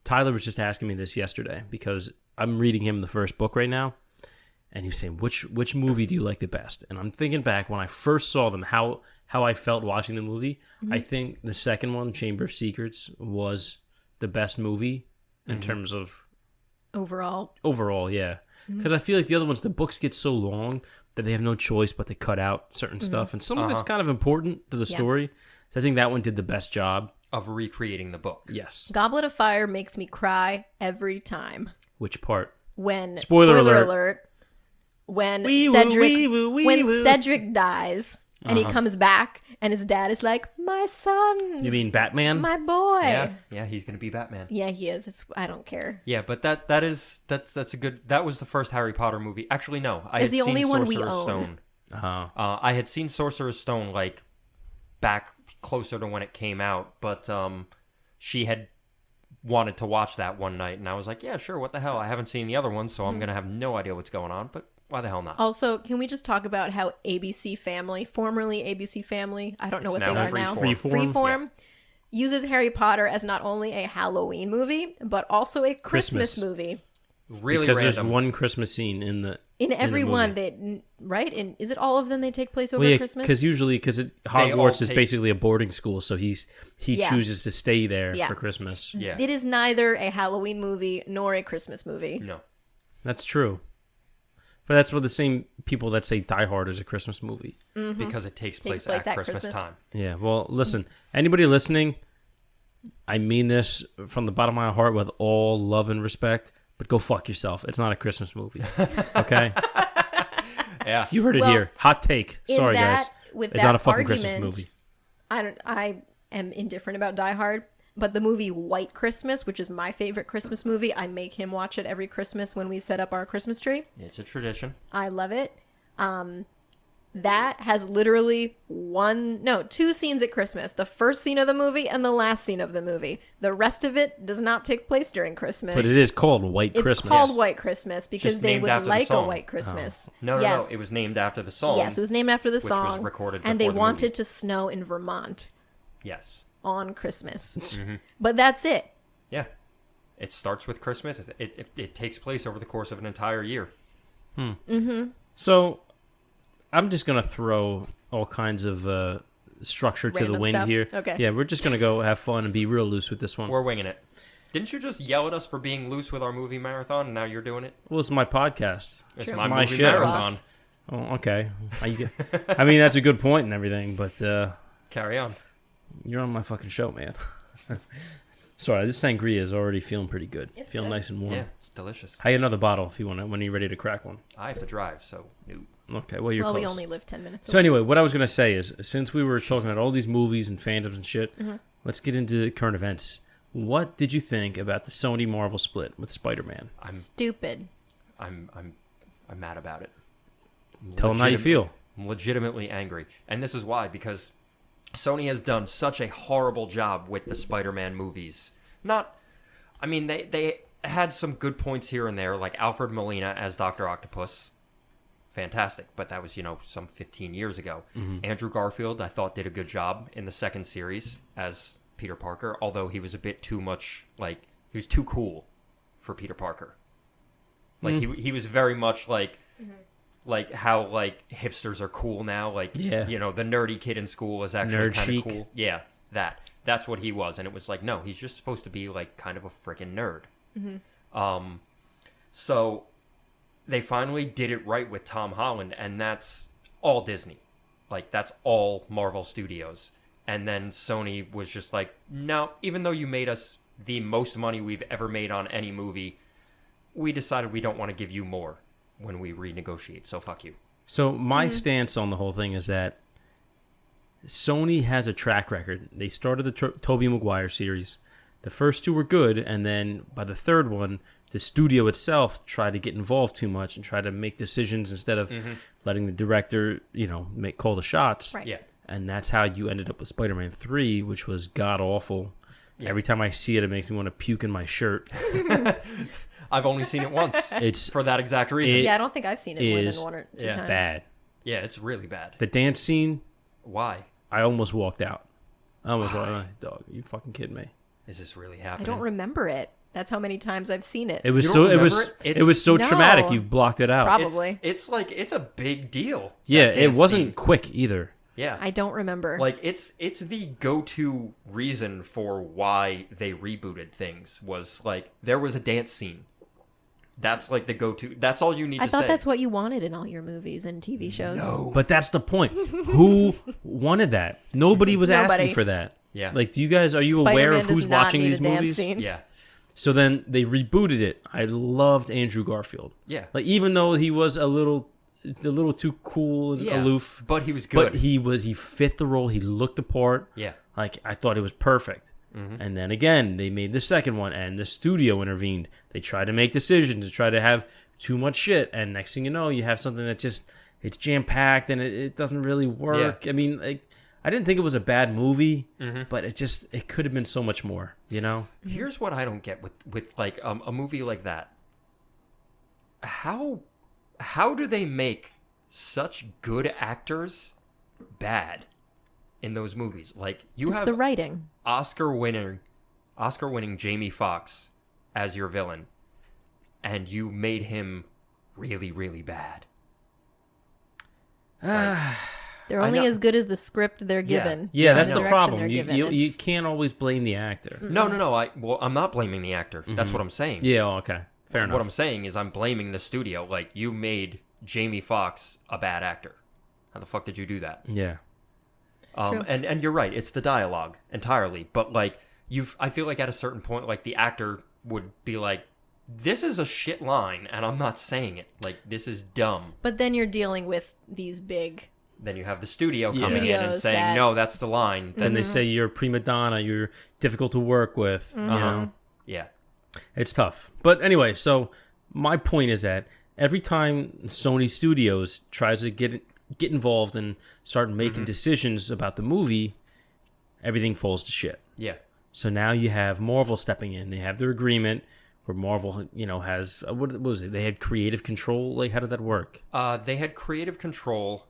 C: Tyler was just asking me this yesterday because I'm reading him the first book right now, and he was saying, which movie do you like the best? And I'm thinking back when I first saw them, how I felt watching the movie.
E: Mm-hmm.
C: I think the second one, Chamber of Secrets, was the best movie in terms of
E: Overall.
C: yeah.
E: Mm-hmm.
C: Because I feel like the other ones, the books get so long that they have no choice but to cut out certain stuff, and some of it's kind of important to the
E: Yeah.
C: story. So I think that one did the best job.
D: Of recreating the book.
C: Yes.
E: Goblet of Fire makes me cry every time.
C: Which part?
E: When
C: Spoiler alert.
E: When
C: Wee woo,
E: Cedric
C: wee woo, wee
E: when
C: woo.
E: Cedric dies and he comes back and his dad is like, "My son,
C: You mean Batman?
E: my boy."
D: Yeah, he's gonna be Batman.
E: Yeah, he is. I don't care.
D: Yeah, but that's a good. That was the first Harry Potter movie. Actually, no, I
E: It's
D: had
E: the
D: seen
E: only one we
D: Sorcerer's
E: own.
D: Stone.
C: Uh-huh.
D: I had seen Sorcerer's Stone like back closer to when it came out, but she had wanted to watch that one night, and I was like, yeah, sure, what the hell? I haven't seen the other one, so I'm gonna have no idea what's going on. But why the hell not?
E: Also, can we just talk about how ABC Family, formerly ABC Family, I don't know
D: It's
E: what they
D: now
E: are now,
C: Freeform.
E: Freeform, uses Harry Potter as not only a Halloween movie, but also a Christmas
C: Christmas.
E: movie.
D: Really
C: Because
D: random.
C: there's one Christmas scene in the
E: Every
C: movie.
E: one, right? And is it all of them they take place over
C: well, yeah,
E: Christmas?
C: because usually
D: all
C: Hogwarts is
D: take-
C: basically a boarding school, so he
E: Yeah.
C: chooses to stay there
E: Yeah.
C: for Christmas.
D: Yeah,
E: It is neither a Halloween movie nor a Christmas movie.
D: no.
C: That's true. But that's what the same people that say Die Hard is a Christmas movie.
D: Because it takes place,
E: place
D: at
E: at
D: Christmas
E: Christmas.
D: time.
C: Yeah. Well, listen, anybody listening, I mean this from the bottom of my heart with all love and respect, but go fuck yourself. It's not a Christmas movie. Okay?
D: Yeah,
C: You heard it
E: Well,
C: here. Hot take.
E: in
C: Sorry,
E: that-
C: guys.
E: with
C: It's
E: that
C: not a fucking Christmas
E: argument,
C: movie.
E: I am indifferent about Die Hard, but the movie White Christmas, which is my favorite Christmas movie, I make him watch it every Christmas when we set up our Christmas tree.
D: it's a tradition.
E: I love it. That has literally two scenes at Christmas. The first scene of the movie and the last scene of the movie. The rest of it does not take place during Christmas.
C: But it is called White Christmas.
E: It's called White Christmas because
D: Just
E: they
D: named
E: would
D: after the
E: like a
D: song.
E: White Christmas.
D: No,
E: Yes.
D: it was named after the song.
E: Yes, it was named after the
D: which was
E: song.
D: recorded
E: and they
D: before the
E: wanted
D: movie.
E: to snow in Vermont
D: Yes.
E: on Christmas.
D: Mm-hmm.
E: But that's it.
D: Yeah. It starts with Christmas. It takes place over the course of an entire year.
C: So I'm just going to throw all kinds of structure to the
E: Random
C: wind
E: stuff?
C: here.
E: Okay.
C: Yeah, we're just going to go have fun and be real loose with this one.
D: We're winging it. Didn't you just yell at us for being loose with our movie marathon, and now you're doing it?
C: Well, it's my podcast.
D: It's
E: True.
D: my
C: My
D: movie
C: show.
D: marathon.
C: Oh, okay. I mean, that's a good point and everything, but
D: Carry on.
C: you're on my fucking show, man. Sorry, this sangria is already feeling pretty good.
E: It's
C: Feeling
E: good.
C: nice and warm.
D: Yeah, it's delicious.
C: Have another bottle if you want it when you're ready to crack one.
D: I have to drive, so no.
C: Okay, well, you're
E: Well,
C: close.
E: we only live 10 minutes
C: So
E: away.
C: anyway, what I was going to say is, since we were talking about all these movies and fandoms and shit, let's get into current events. What did you think about the Sony Marvel split with Spider-Man?
E: Stupid.
D: I'm mad about it.
C: Tell them how you feel.
D: I'm legitimately angry. And this is why, because Sony has done such a horrible job with the Spider-Man movies. They had some good points here and there, like Alfred Molina as Dr. Octopus. Fantastic, but that was, some 15 years ago. Andrew Garfield, I thought, did a good job in the second series as Peter Parker, although he was a bit too much, he was too cool for Peter Parker. He was very much like how hipsters are cool now, the nerdy kid in school is actually
C: Nerd
D: kind
C: chic.
D: of cool. Yeah, that's what he was, and it was no, he's just supposed to be kind of a freaking nerd. So they finally did it right with Tom Holland, and that's all Disney. That's all Marvel Studios. And then Sony was just no, even though you made us the most money we've ever made on any movie, we decided we don't want to give you more when we renegotiate, so fuck you.
C: So my stance on the whole thing is that Sony has a track record. They started the Tobey Maguire series. The first two were good, and then by the third one, the studio itself tried to get involved too much and try to make decisions instead of letting the director, call the shots.
E: Right.
D: Yeah.
C: And that's how you ended up with Spider-Man 3, which was god-awful.
D: Yeah.
C: Every time I see it, it makes me want to puke in my shirt.
D: I've only seen it once.
C: It's
D: for that exact reason.
C: It
E: Yeah, I don't think I've seen it more
C: is
E: than one or two
D: yeah,
E: times.
C: bad.
D: Yeah, it's really bad.
C: The dance scene,
D: Why?
C: I almost walked out. I almost walked out. Dog, you fucking kidding me?
D: Is this really
E: I
D: happening?
E: don't remember it. That's how many times I've seen it.
C: It was
D: You
C: so.
D: don't
C: It was.
D: remember it?
C: It was so
E: No.
C: traumatic. You've blocked it out.
E: Probably.
D: It's it's a big deal.
C: Yeah,
D: that
C: it
D: dance
C: wasn't
D: scene.
C: quick either.
D: Yeah.
E: I don't remember.
D: It's the go-to reason for why they rebooted things was there was a dance scene. That's the go-to. That's all you need
E: I
D: to
E: thought
D: say.
E: that's what you wanted in all your movies and TV shows.
D: No.
C: But that's the point. Who wanted that? Nobody was
E: Nobody.
C: asking for that.
D: Yeah.
C: Do you guys? Are you aware
E: Spider-Man
C: of who's
E: does not
C: watching
E: need
C: these
E: a dance
C: movies?
E: scene.
D: Yeah.
C: So then they rebooted it. I loved Andrew Garfield.
D: Yeah.
C: Even though he was a little too cool and
D: Yeah.
C: aloof,
D: But he was good.
C: but he fit the role. He looked the part.
D: Yeah.
C: I thought it was perfect. And then again, they made the second one, and the studio intervened. They tried to make decisions, to try to have too much shit, and next thing you know, you have something that just it's jam packed and it doesn't really work.
D: Yeah.
C: I mean, I didn't think it was a bad movie, but it could have been so much more.
D: Here's what I don't get with a movie like that. How do they make such good actors bad in those movies? You
E: It's
D: have
E: the writing.
D: Oscar-winning Jamie Foxx as your villain, and you made him really, really bad.
E: They're
D: I
E: only
D: know.
E: as good as the script they're given.
C: Yeah,
E: and
C: that's
E: the
C: the
E: direction
C: problem.
E: they're given.
C: You
E: It's-
C: can't always blame the actor.
D: No. I'm not blaming the actor. That's what I'm saying.
C: Yeah, okay, fair enough.
D: What I'm saying is I'm blaming the studio. You made Jamie Foxx a bad actor. How the fuck did you do that?
C: Yeah.
E: True.
D: And you're right. It's the dialogue entirely. But I feel at a certain point, the actor would be this is a shit line, and I'm not saying it. This is dumb.
E: But then you're dealing with these big.
D: Then you have the studio coming in and
E: Studios
D: saying,
E: that-
D: no, that's the line.
C: Then they say you're a prima donna, you're difficult to work with. You know,
D: Yeah.
C: it's tough. But anyway, so my point is that every time Sony Studios tries to get involved and start making
D: Mm-hmm.
C: decisions about the movie, everything falls to shit.
D: Yeah.
C: So now you have Marvel stepping in. They have their agreement where Marvel, has what was it? They had creative control. Like, how did that work?
D: They had creative control.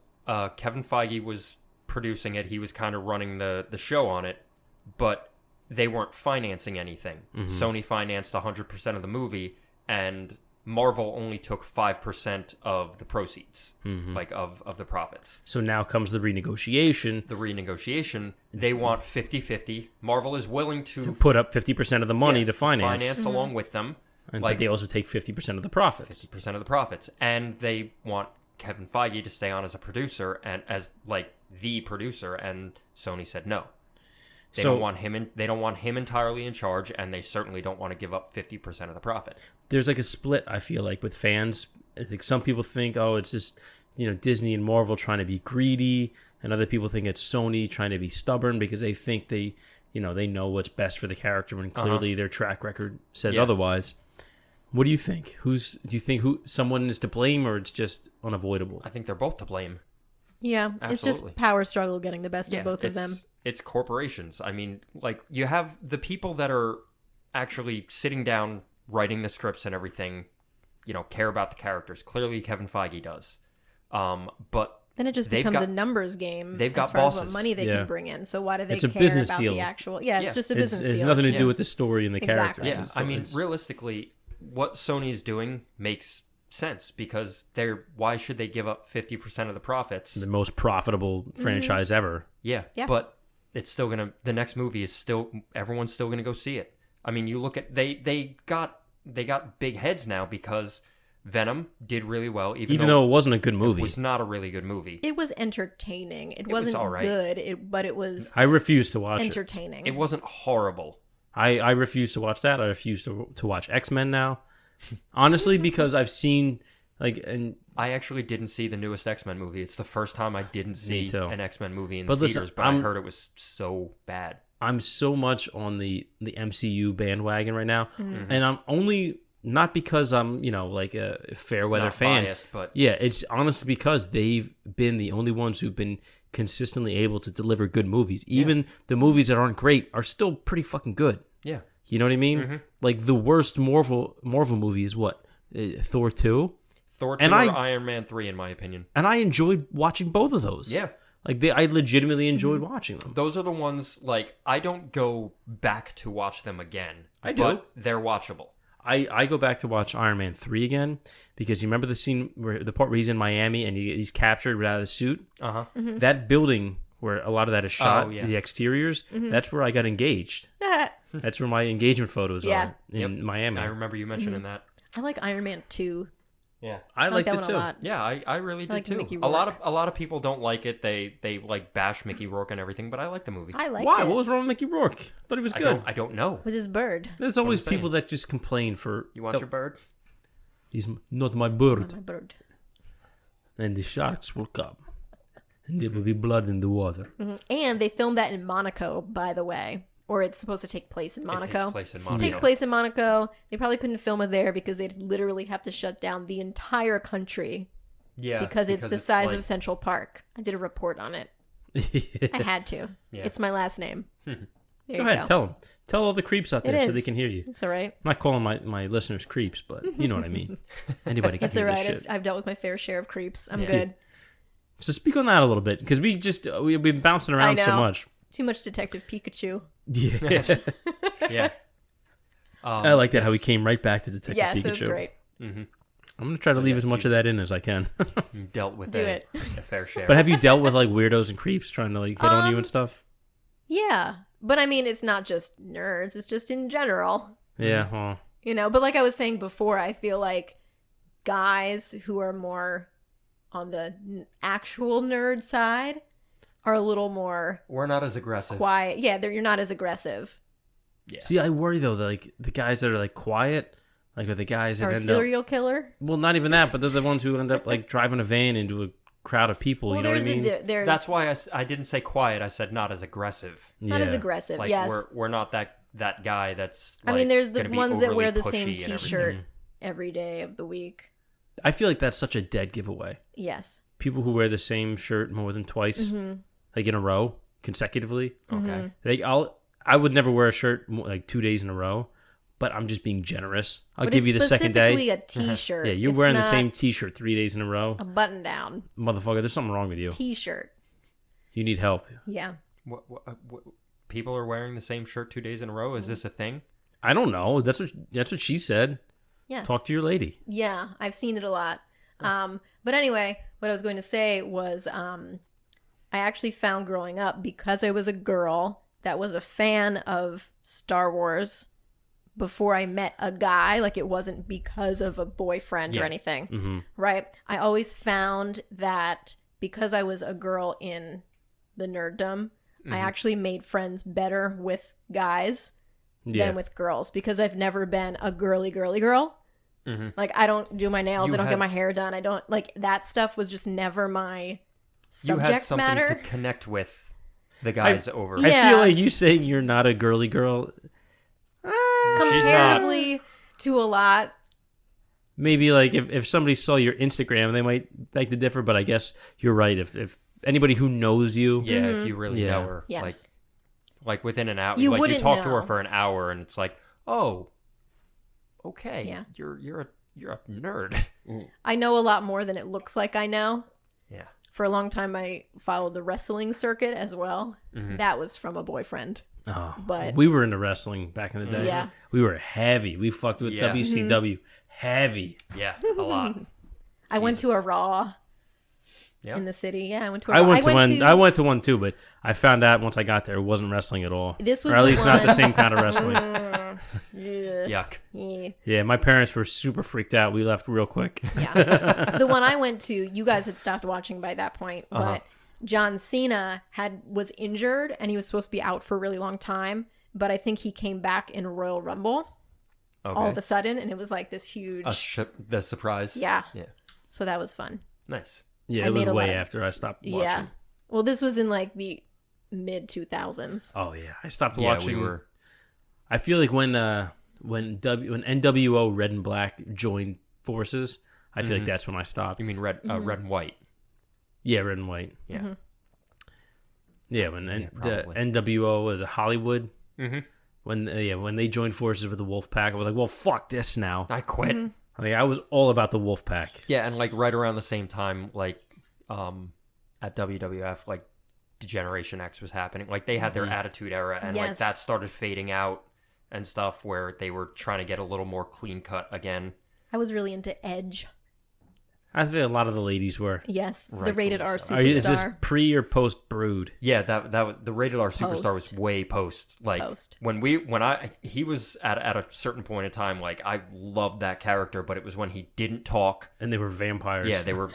D: Kevin Feige was producing it. He was kind of running the show on it, but they weren't financing anything. Sony financed 100% of the movie, and Marvel only took 5% of the proceeds, like of the profits.
C: So now comes the renegotiation.
D: The renegotiation, they want 50-50. Marvel is willing to
C: Put up 50% of the money to finance.
D: along with them,
C: But they also take 50% of the profits.
D: 50% of the profits, and they want Kevin Feige to stay on as a producer and as like the producer, and Sony said no. They don't want him they don't want him entirely in charge, and they certainly don't want to give up 50% of the profit.
C: There's like a split, I feel like, with fans. I think some people think, oh, it's just, Disney and Marvel trying to be greedy, and other people think it's Sony trying to be stubborn because they think they know what's best for the character when clearly their track record says otherwise. What do you think? Do you think someone is to blame, or it's just unavoidable?
D: I think they're both to blame.
E: Yeah, it's
D: Absolutely.
E: just power struggle getting the best of both of them.
D: It's corporations. I mean, like, you have the people that are actually sitting down, writing the scripts and everything, care about the characters. Clearly, Kevin Feige does. But
E: Then it just becomes a numbers game.
D: They've got
E: as far as what
D: bosses.
E: money they can bring in. So why do they
C: It's a
E: care
C: business
E: about
C: deal.
E: the actual? Yeah, it's just a
C: It's
E: business deal.
C: nothing to
E: It's-
C: do with the story and the
E: Exactly.
C: characters.
D: yeah, I mean, realistically, what Sony is doing makes sense because why should they give up 50% of the profits?
C: the most profitable franchise ever.
D: Yeah,
E: Yeah.
D: but it's still the next movie is still, everyone's still gonna go see it. I mean, you look at, they got big heads now because Venom did really well, even
C: though it wasn't a good movie.
D: it was not a really good movie.
E: It was entertaining. It
D: was
E: wasn't
D: all right.
E: good, but it was
C: I refuse to watch it.
E: entertaining.
D: It wasn't horrible.
C: I refuse to watch that. I refuse to watch X-Men now. Honestly, because I've seen, and
D: I actually didn't see the newest X-Men movie. It's the first time I didn't see
C: too.
D: an X-Men movie in
C: But
D: the
C: listen,
D: theaters, but I heard it was so bad.
C: I'm so much on the MCU bandwagon right now. And I'm only, not because I'm, like a fair weather
D: Not
C: fan.
D: biased, but
C: Yeah, it's honestly because they've been the only ones who've been consistently able to deliver good movies. Even the movies that aren't great are still pretty fucking good.
D: yeah.
C: You know what I mean? Like, the worst Marvel movie is what? Thor 2?
D: Thor 2
C: And
D: or
C: I-
D: Iron Man 3, in my opinion.
C: And I enjoyed watching both of those.
D: Yeah.
C: Like, I legitimately enjoyed watching them.
D: Those are the ones, like, I don't go back to watch them again.
C: I do.
D: But they're watchable.
C: I go back to watch Iron Man 3 again because you remember the scene the part where he's in Miami and he's captured without a suit?
D: Uh-huh.
C: That building where a lot of that is shot,
D: Oh, yeah.
C: the exteriors, that's where I got engaged. That's where my engagement photos
E: Yeah.
C: are in Miami.
D: I remember you mentioning that.
E: I like Iron Man 2.
D: Yeah.
C: I
E: like
C: liked
E: that
C: it
E: one
C: too.
E: a lot.
D: Yeah, I really did
E: like
D: too.
E: Mickey
D: A lot
E: Rourke.
D: of people don't like it. They like bash Mickey Rourke and everything, but I like the movie.
E: I like
C: Why?
E: it.
C: What was wrong with Mickey Rourke? I thought he was
D: I
C: good.
D: don't know.
E: With his bird.
C: There's always
D: I'm saying.
C: people that just complain for...
D: You want your bird?
C: He's not my bird.
E: My bird.
C: And the sharks will come. And there will be blood in the water.
E: And they filmed that in Monaco, by the way. Or it's supposed to take place in Monaco.
D: It takes place in
E: It
D: Monaco.
E: takes place in Monaco. They probably couldn't film it there because they'd literally have to shut down the entire country
D: Yeah,
E: because it's the size
D: like-
E: of Central Park. I did a report on it. I had to.
D: Yeah.
E: It's my last name. There
C: Go
E: you
C: ahead,
E: go.
C: tell them. Tell all the creeps out
E: It
C: there so they
E: is.
C: can hear you.
E: It's all right.
C: I'm not calling my listeners creeps, but you know what I mean. Anybody can
E: It's
C: hear
E: all
C: this
E: right.
C: shit.
E: I've dealt with my fair share of creeps. I'm
D: Yeah.
E: good.
C: So speak on that a little bit, because we've been bouncing around so
E: know.
C: much.
E: Too much Detective Pikachu.
C: Yeah.
D: Yeah.
C: I like that how he came right back to Detective
E: Yes,
C: Pikachu.
E: it was great.
C: I'm going to try to leave as much of that in as I can.
D: You dealt with
E: Do it.
D: a fair share.
C: But have you dealt with like weirdos and creeps trying to like hit on you and stuff?
E: Yeah. But I mean, it's not just nerds. It's just in general.
C: Yeah, well,
E: But like I was saying before, I feel like guys who are more on the actual nerd side are a little more
D: We're not as aggressive.
E: quiet. Yeah, you're not as aggressive.
D: Yeah.
C: see, I worry though that like the guys that are like quiet, like are the guys that
E: Or a
C: end up.
E: serial killer.
C: Well, not even that, but they're the ones who end up like driving a van into a crowd of people.
E: Well,
C: you know what I mean?
E: there's
D: That's why I didn't say quiet. I said not as aggressive.
E: not as
C: Yeah.
E: aggressive.
D: Like
E: yes.
D: we're not that guy that's.
E: I mean,
D: like,
E: there's the
D: gonna be
E: ones that wear
D: overly
E: the same
D: pushy and
E: T-shirt
D: everything.
E: every day of the week.
C: I feel like that's such a dead giveaway.
E: Yes.
C: people who wear the same shirt more than twice, like in a row, consecutively.
D: Okay.
C: Like I would never wear a shirt like 2 days in a row, but I'm just being generous. I'll
E: But
C: give
E: it's
C: you the second day.
E: specifically a T-shirt.
C: Yeah, you're
E: It's
C: wearing the
E: not
C: same T-shirt 3 days in a row,
E: a button-down
C: motherfucker. There's something wrong with you.
E: T-shirt.
C: You need help.
E: Yeah.
D: What, people are wearing the same shirt 2 days in a row? Is this a thing?
C: I don't know. That's what she said.
E: Yes.
C: Talk to your lady.
E: Yeah, I've seen it a lot. But anyway, what I was going to say was I actually found growing up, because I was a girl that was a fan of Star Wars before I met a guy, like it wasn't because of a boyfriend or anything, right? I always found that because I was a girl in the nerddom, I actually made friends better with guys than with girls, because I've never been a girly girl. Like, I don't do my nails, I don't get my hair done, I don't, like, that stuff was just never my subject
D: You had something
E: matter.
D: to connect with the guys over.
E: Yeah.
C: I feel like you saying you're not a girly girl.
E: Comparatively to a lot.
C: Maybe like if somebody saw your Instagram, they might beg to differ. But I guess you're right. If anybody who knows you,
D: Yeah, if you really
C: Yeah.
D: know her.
E: Yes.
D: Like within an hour.
E: You
D: like
E: wouldn't
D: you talk to her
E: know.
D: for an hour and it's like, oh, okay.
E: Yeah.
D: You're a nerd.
E: I know a lot more than it looks like I know.
D: Yeah.
E: For a long time, I followed the wrestling circuit as well. That was from a boyfriend.
C: oh,
E: But-
C: we were into wrestling back in the day.
E: Yeah.
C: We were heavy. We fucked with
D: Yeah.
C: WCW heavy.
D: Yeah, a lot.
E: I went to a Raw
D: Yeah.
E: in the city. Yeah, I went to a
C: I
E: Raw.
C: went to one. I went to one too, but I found out once I got there, it wasn't wrestling at all.
E: This was
C: or at
E: the
C: least not the
E: one-
C: same kind of wrestling.
E: Yeah.
D: Yuck.
E: Yeah.
C: Yeah, my parents were super freaked out. We left real quick.
E: Yeah. The one I went to, you guys had stopped watching by that point, but John Cena was injured and he was supposed to be out for a really long time, but I think he came back in Royal Rumble
D: Okay.
E: all of a sudden, and it was like this huge
D: The surprise.
E: Yeah.
D: Yeah.
E: So that was fun.
D: Nice.
C: Yeah,
E: I
C: it was
E: made a
C: way
E: lot of-
C: after I stopped watching.
E: Yeah. Well, this was in like the mid 2000s.
C: Oh yeah, I stopped
D: Yeah,
C: watching.
D: we were.
C: I feel like when NWO Red and Black joined forces, I feel like that's when I stopped.
D: You mean red and white?
C: Yeah, Red and White.
D: Yeah.
C: Yeah, when the
D: probably.
C: NWO was Hollywood.
D: Mm-hmm.
C: When they joined forces with the Wolfpack, I was like, well, fuck this now.
D: I quit.
C: I mean, I was all about the Wolfpack.
D: Yeah, and like right around the same time, like at WWF, like Generation X was happening. Like they had their Attitude Era, and like
E: Yes.
D: that started fading out and stuff, where they were trying to get a little more clean cut again.
E: I was really into Edge.
C: I think a lot of the ladies were.
E: Yes. The
D: Rightfully
E: rated R
D: so.
E: superstar.
C: Is this pre or post Brood?
D: Yeah, that was the Rated R Superstar was
E: Post.
D: way post. Like
E: Post.
D: he was at a certain point in time. Like I loved that character, but it was when he didn't talk.
C: And they were vampires.
D: Yeah, they were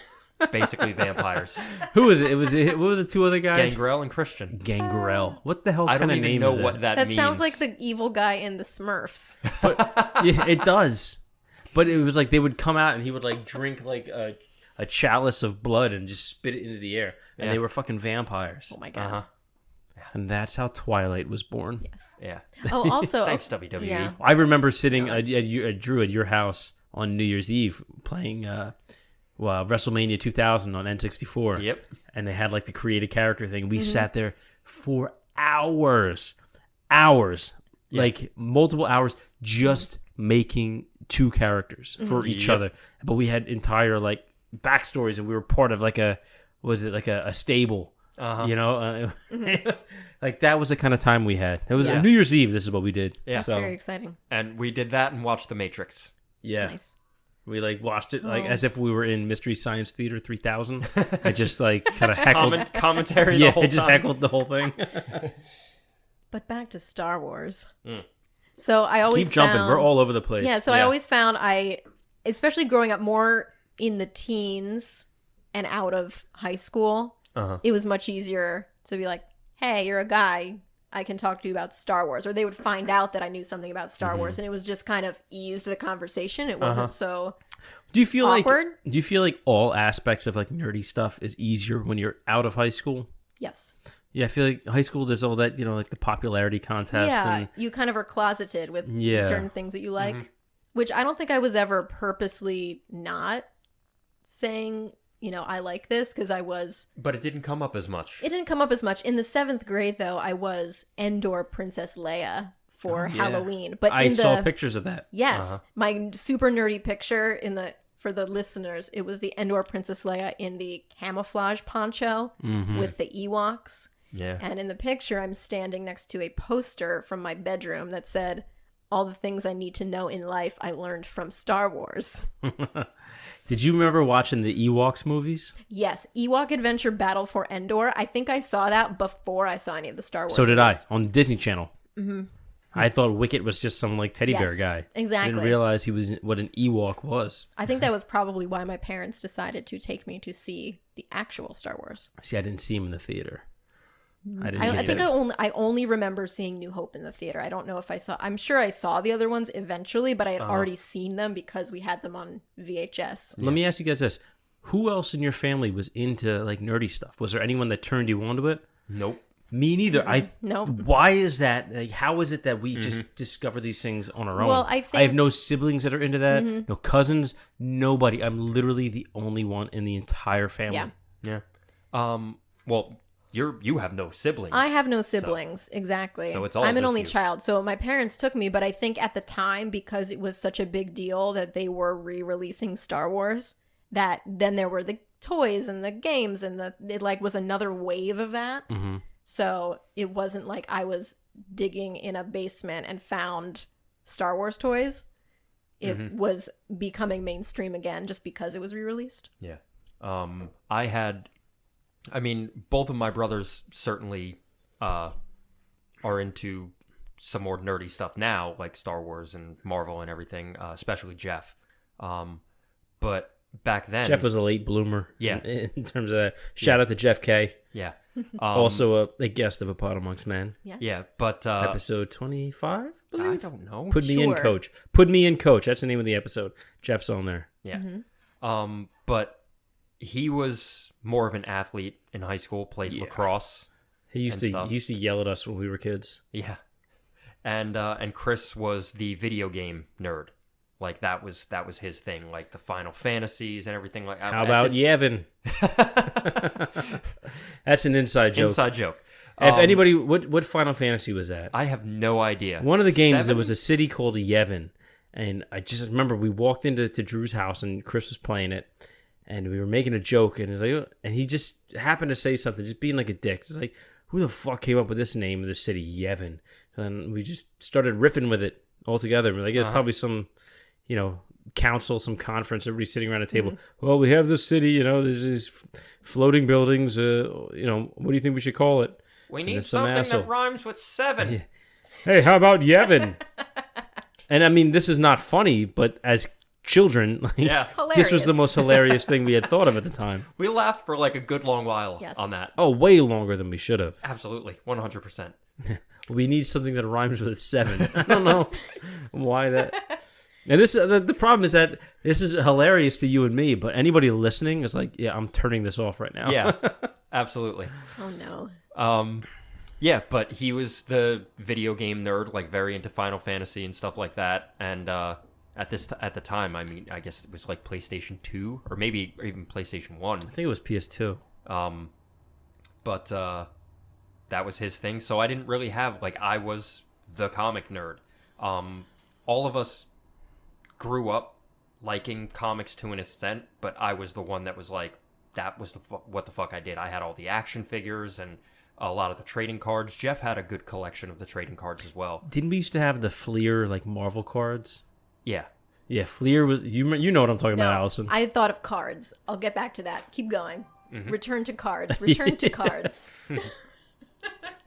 D: basically vampires.
C: Who was it? What were the two other guys?
D: Gangrel and Christian.
C: Gangrel. What the hell
D: I
C: kind
D: don't
C: of
D: even
C: name
D: know
C: is
D: what that
E: That
D: means.
E: sounds like the evil guy in the Smurfs.
C: Yeah, it does. But it was like they would come out and he would like drink like a chalice of blood and just spit it into the air. And
D: Yeah.
C: they were fucking vampires.
E: Oh my god.
D: Uh-huh.
C: And that's how Twilight was born.
E: Yes.
D: Yeah.
E: Oh, also.
D: Thanks, WWE.
E: Yeah.
C: I remember sitting at Drew at your house on New Year's Eve playing WrestleMania 2000 on N64.
D: Yep.
C: And they had like the creative character thing. We sat there for hours, like multiple hours, just making two characters for each
D: Yep.
C: other. But we had entire like backstories, and we were part of like a stable.
D: Uh-huh.
C: You know, like that was the kind of time we had. It was
E: Yeah.
C: New Year's Eve. This is what we did.
D: Yeah.
E: That's
C: So
E: very exciting.
D: And we did that and watched The Matrix.
C: yeah,
E: Nice.
C: we like watched it like
E: Oh.
C: as if we were in Mystery Science Theater 3000. I just like kind of heckled.
D: Commentary
C: Yeah,
D: the whole
C: I just
D: time.
C: heckled the whole thing.
E: But back to Star Wars. So I always
C: Keep jumping.
E: found-
C: We're all over the place.
E: Yeah, so I always found especially growing up more in the teens and out of high school, it was much easier to be like, hey, you're a guy. I can talk to you about Star Wars. Or they would find out that I knew something about Star Wars, and it was just kind of eased the conversation. It wasn't so
C: Do you feel
E: awkward.
C: Do you feel like all aspects of like nerdy stuff is easier when you're out of high school?
E: Yes.
C: Yeah, I feel like high school there's all that, like the popularity contest
E: Yeah,
C: and
E: you kind of are closeted with
C: Yeah.
E: certain things that you like, which I don't think I was ever purposely not saying I like this because I was.
D: But it didn't come up as much.
E: It didn't come up as much. In the 7th grade, though, I was Endor Princess Leia for Halloween. But
C: I saw pictures of that.
E: Yes. My super nerdy picture for the listeners, it was the Endor Princess Leia in the camouflage poncho with the Ewoks.
D: Yeah.
E: And in the picture, I'm standing next to a poster from my bedroom that said, "All the things I need to know in life I learned from Star Wars."
C: Did you remember watching the Ewoks movies?
E: Yes. Ewok Adventure Battle for Endor. I think I saw that before I saw any of the Star Wars
C: So did I,
E: movies.
C: on Disney Channel. Mm-hmm. I thought Wicket was just some teddy bear guy.
E: Exactly.
C: I didn't realize he was what an Ewok was.
E: I think that was probably why my parents decided to take me to see the actual Star Wars.
C: See, I didn't see him in the theater.
E: I think I only remember seeing New Hope in the theater. I don't know if I saw. I'm sure I saw the other ones eventually, but I had already seen them because we had them on VHS.
C: Let me ask you guys this: who else in your family was into nerdy stuff? Was there anyone that turned you on to it?
D: Nope.
C: Me neither.
E: Nope.
C: Why is that? How is it that we just discover these things on our own?
E: Well, I
C: have no siblings that are into that. No cousins. Nobody. I'm literally the only one in the entire family.
E: Yeah.
D: Well, you have no siblings.
E: I have no siblings, exactly.
D: So it's all
E: I'm an
D: just
E: only
D: you.
E: child, so my parents took me, but I think at the time, because it was such a big deal that they were re-releasing Star Wars, that then there were the toys and the games, and it was another wave of that.
C: Mm-hmm.
E: So it wasn't like I was digging in a basement and found Star Wars toys. It was becoming mainstream again just because it was re-released.
D: Yeah. Both of my brothers certainly are into some more nerdy stuff now, like Star Wars and Marvel and everything, especially Jeff. But back then...
C: Jeff was a late bloomer.
D: Yeah.
C: In terms of that. Shout out to Jeff K.
D: Yeah.
C: Also a guest of APodAmongstMen.
E: Yes.
D: Yeah, but...
C: Episode 25,
D: I don't know.
C: Put me in, coach. Put me in, coach. That's the name of the episode. Jeff's on there.
D: Yeah. But he was more of an athlete in high school, played lacrosse.
C: He used to yell at us when we were kids.
D: Yeah. And Chris was the video game nerd. Like that was his thing, like the Final Fantasies and everything like that.
C: How about Yevon? That's an inside joke.
D: Inside joke.
C: If anybody, what Final Fantasy was that?
D: I have no idea.
C: One of the games,
D: 7?
C: there was a city called Yevon, and I just remember we walked into Drew's house and Chris was playing it, and we were making a joke, and he just happened to say something, just being like a dick. Just like, who the fuck came up with this name of the city, Yevon? And we just started riffing with it all together. We're like, it's probably some, council, some conference, everybody sitting around a table. Well, we have this city, there's these floating buildings. What do you think we should call it?
D: We need something that rhymes with 7.
C: Yeah. Hey, how about Yevon? And this is not funny, but as children, this was the most hilarious thing we had thought of at the time.
D: We laughed for like a good long while on that.
C: Oh, way longer than we should have.
D: Absolutely, 100%.
C: We need something that rhymes with 7. I don't know why that. And this the problem is that this is hilarious to you and me, but anybody listening is like, yeah, I'm turning this off right now.
D: Yeah, absolutely.
E: Oh no.
D: Yeah, but he was the video game nerd, like very into Final Fantasy and stuff like that. And at the time, I guess it was like PlayStation 2 or maybe even PlayStation 1.
C: I think it was PS2.
D: But that was his thing. So I didn't really have I was the comic nerd. All of us grew up liking comics to an extent, but I was the one that was like, that was what the fuck I did. I had all the action figures and a lot of the trading cards. Jeff had a good collection of the trading cards as well.
C: Didn't we used to have the Fleer Marvel cards?
D: Yeah.
C: Yeah, Fleer was you know what I'm talking about, Alyson.
E: I thought of cards. I'll get back to that. Keep going. Return to cards. Return to cards.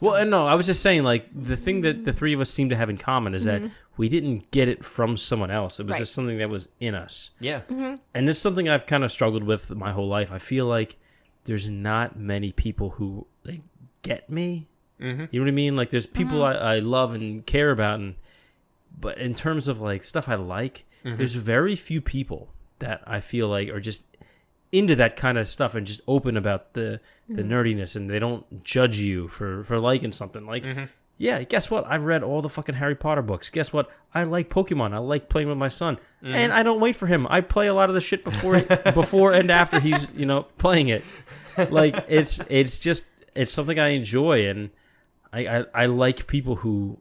C: Well, and no, I was just saying, the thing that the three of us seem to have in common is that we didn't get it from someone else. It was just something that was in us.
D: Yeah.
C: And it's something I've kind of struggled with my whole life. I feel like there's not many people who get me. You know what I mean? There's people I love and care about, but in terms of stuff I like, there's very few people that I feel like are just into that kind of stuff and just open about the nerdiness, and they don't judge you for liking something. Yeah, guess what? I've read all the fucking Harry Potter books. Guess what? I like Pokemon. I like playing with my son. And I don't wait for him. I play a lot of the shit before and after he's, playing it. Like, it's something I enjoy, and I like people who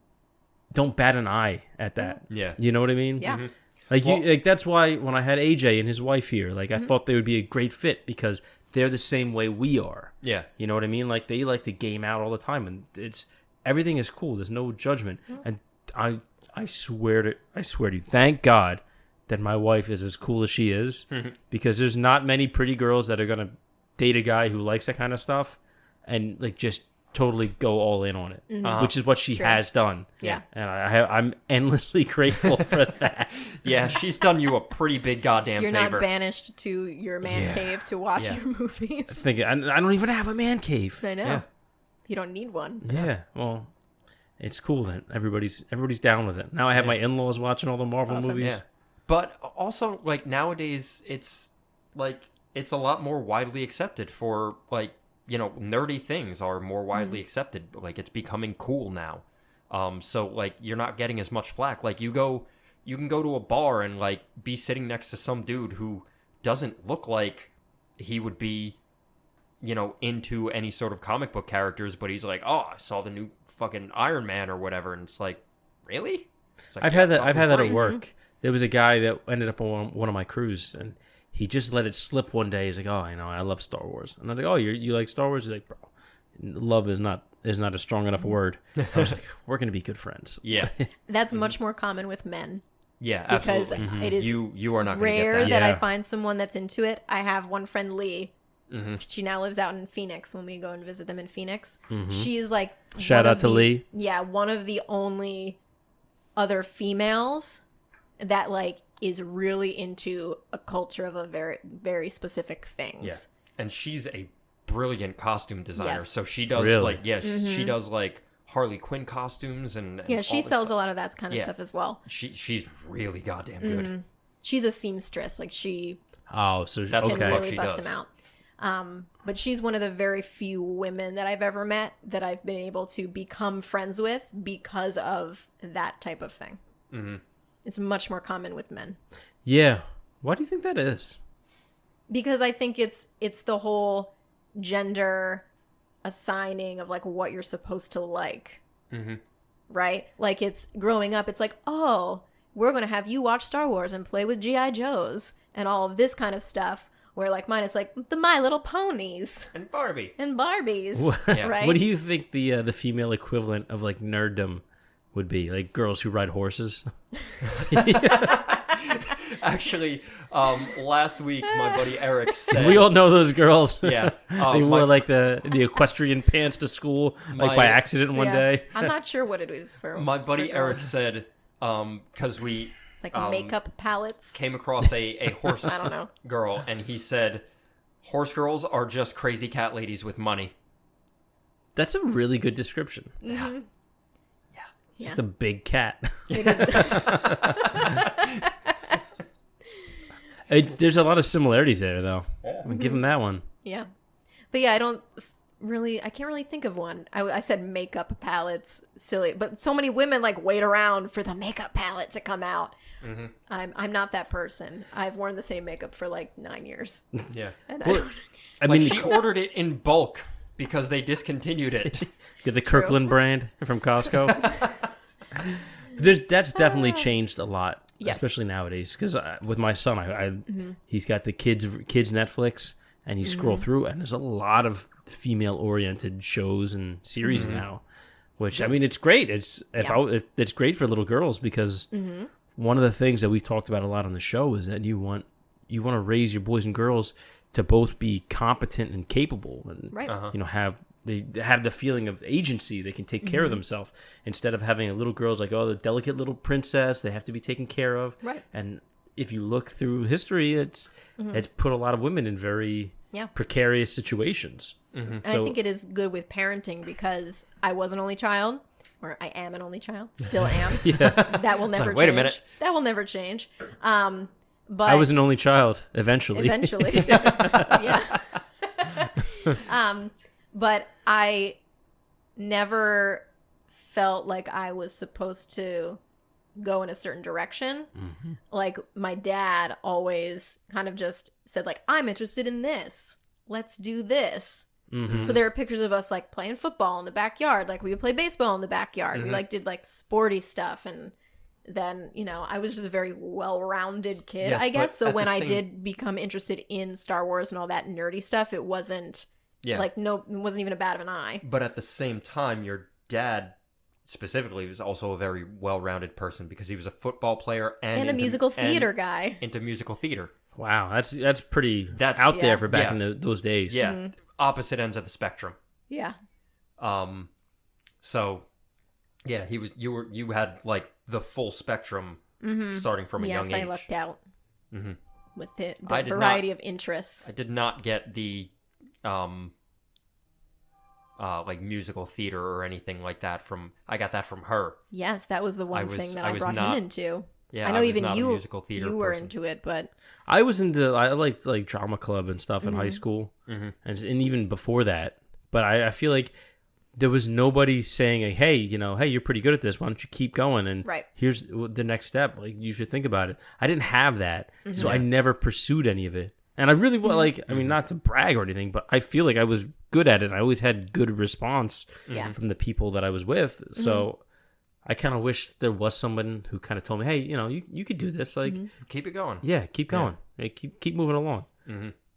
C: don't bat an eye at that.
D: Yeah.
C: You know what I mean?
E: Yeah.
C: Like, that's why when I had AJ and his wife here, like, I thought they would be a great fit because they're the same way we are.
D: Yeah.
C: You know what I mean? Like, they like to game out all the time, and everything is cool. There's no judgment. And I swear to you, thank God that my wife is as cool as she is, because there's not many pretty girls that are gonna date a guy who likes that kind of stuff and like just totally go all in on it, which is what she has done.
E: Yeah.
C: And I'm endlessly grateful for that.
D: Yeah, she's done you a pretty big goddamn
E: You're
D: favor.
E: not banished to your man cave to watch your movies.
C: I don't even have a man cave.
E: I know.
D: Yeah.
E: You don't need one.
C: Yeah, well, it's cool that everybody's down with it. Now I have my in-laws watching all the Marvel movies.
D: Yeah. But also, like, nowadays, it's a lot more widely accepted for, like, nerdy things are more widely accepted. Like, it's becoming cool now. So, like, you're not getting as much flack. Like, you can go to a bar and, like, be sitting next to some dude who doesn't look like he would be, into any sort of comic book characters, but he's like, oh, I saw the new fucking Iron Man or whatever, and it's like, really? It's like,
C: I've had that at work. There was a guy that ended up on one of my crews, and he just let it slip one day. He's like, "Oh, I love Star Wars," and I was like, "Oh, you like Star Wars?" He's like, "Bro, love is not a strong enough word." I was like, "We're gonna be good friends."
D: Yeah.
E: That's much more common with men.
D: Yeah,
E: Because
D: absolutely.
E: it is
D: you are not going to get
E: rare
D: that.
E: that I
C: Yeah.
E: find someone that's into it. I have one friend, Lee. She now lives out in Phoenix when we go and visit them in Phoenix. She's like...
C: Shout out to Lee.
E: Yeah, one of the only other females that, like, is really into a culture of a very, very specific things.
D: Yeah. And she's a brilliant costume designer.
E: Yes.
D: So she does,
C: Really?
D: she does, like, Harley Quinn costumes and
E: Yeah,
D: all
E: she
D: this
E: sells
D: stuff.
E: a lot of that kind of stuff as well.
D: She's really goddamn good.
E: She's a seamstress. Like, she
C: Oh, so
D: That's
E: can
D: okay.
C: okay.
E: really
D: She
E: bust
D: does.
E: them out. But she's one of the very few women that I've ever met that I've been able to become friends with because of that type of thing. It's much more common with men.
C: Yeah. Why do you think that is?
E: Because I think it's the whole gender assigning of like what you're supposed to like. Right? Like, it's growing up, it's like, oh, we're going to have you watch Star Wars and play with G.I. Joes and all of this kind of stuff. Where, like, mine, it's like the My Little Ponies
D: And Barbie.
E: and Barbies.
D: Yeah.
E: Right?
C: What do you think the female equivalent of like nerddom would be? Like girls who ride horses?
D: Actually, last week, my buddy Eric said...
C: We all know those girls.
D: Yeah.
C: They wore like the equestrian pants to school, like by accident one
E: Yeah.
C: day.
E: I'm not sure what it is for.
D: My buddy
E: for
D: Eric
E: girls.
D: said, because we
E: It's like makeup palettes.
D: came across a horse
E: I don't know.
D: girl, and he said, horse girls are just crazy cat ladies with money.
C: That's a really good description.
E: Mhm.
C: Just a big cat.
E: It is.
C: There's a lot of similarities there, though. I'll give him that one.
E: Yeah. But yeah, I can't really think of one. I said makeup palettes, silly. But so many women like wait around for the makeup palette to come out. I'm not that person. I've worn the same makeup for like 9 years.
D: Yeah.
E: And
C: Well, I
D: Like,
C: mean,
D: she ordered it in bulk because they discontinued it.
C: get the Kirkland brand from Costco. That's definitely changed a lot,
E: Yes.
C: especially nowadays. Because with my son, he's got the kids Netflix, and you scroll through, and there's a lot of female-oriented shows and series now. Which I mean, it's great. It's great for little girls because one of the things that we've talked about a lot on the show is that you want to raise your boys and girls to both be competent and capable, and
E: Right.
C: they have the feeling of agency. They can take care of themselves instead of having a little girl's like, oh, the delicate little princess. They have to be taken care of.
E: Right.
C: And if you look through history, it's put a lot of women in very precarious situations.
E: And I think it is good with parenting because I was an only child, or I am an only child, still am. That will never change.
D: Wait a minute.
E: That will never change. But
C: I was an only child eventually.
E: Yeah. But I never felt like I was supposed to go in a certain direction. Like my dad always kind of just said like, I'm interested in this. Let's do this. So there were pictures of us like playing football in the backyard. Like we would play baseball in the backyard. We like did like sporty stuff. And then, you know, I was just a very well-rounded kid,
D: Yes,
E: I guess.
D: but
E: So
D: at
E: when
D: the
E: I
D: same-
E: did become interested in Star Wars and all that nerdy stuff, it wasn't like, no, it wasn't even a bat of an eye.
D: But at the same time, your dad specifically was also a very well-rounded person because he was a football player and
E: And a musical theater guy.
D: into musical theater.
C: Wow, that's pretty
D: That's-
C: out
E: Yeah.
C: there for back
D: Yeah.
C: in those days.
D: Yeah, opposite ends of the spectrum.
E: Yeah.
D: So yeah, you had like the full spectrum starting from a young
E: Yes,
D: age.
E: I lucked out with the
D: I did
E: variety
D: not-
E: of interests.
D: I did not get the like musical theater or anything like that I got that from her.
E: Yes, that was the one thing that
D: I
E: I
D: was
E: brought
D: not-
E: him into.
D: Yeah,
E: I know
D: was
E: even
D: not a
E: you
D: musical theater
E: you were
D: person.
E: into it, but
C: I liked like drama club and stuff in high school, and even before that. But I feel like there was nobody saying, like, hey, you know, hey, you're pretty good at this. Why don't you keep going? And
E: Right.
C: here's the next step. Like, you should think about it. I didn't have that, so I never pursued any of it. And I really like, I mean, not to brag or anything, but I feel like I was good at it. I always had good response
E: Yeah.
C: from the people that I was with. So I kind of wish there was someone who kind of told me, hey, you know, you could do this. Like,
D: Keep it going.
C: yeah, keep going. Yeah, keep moving along.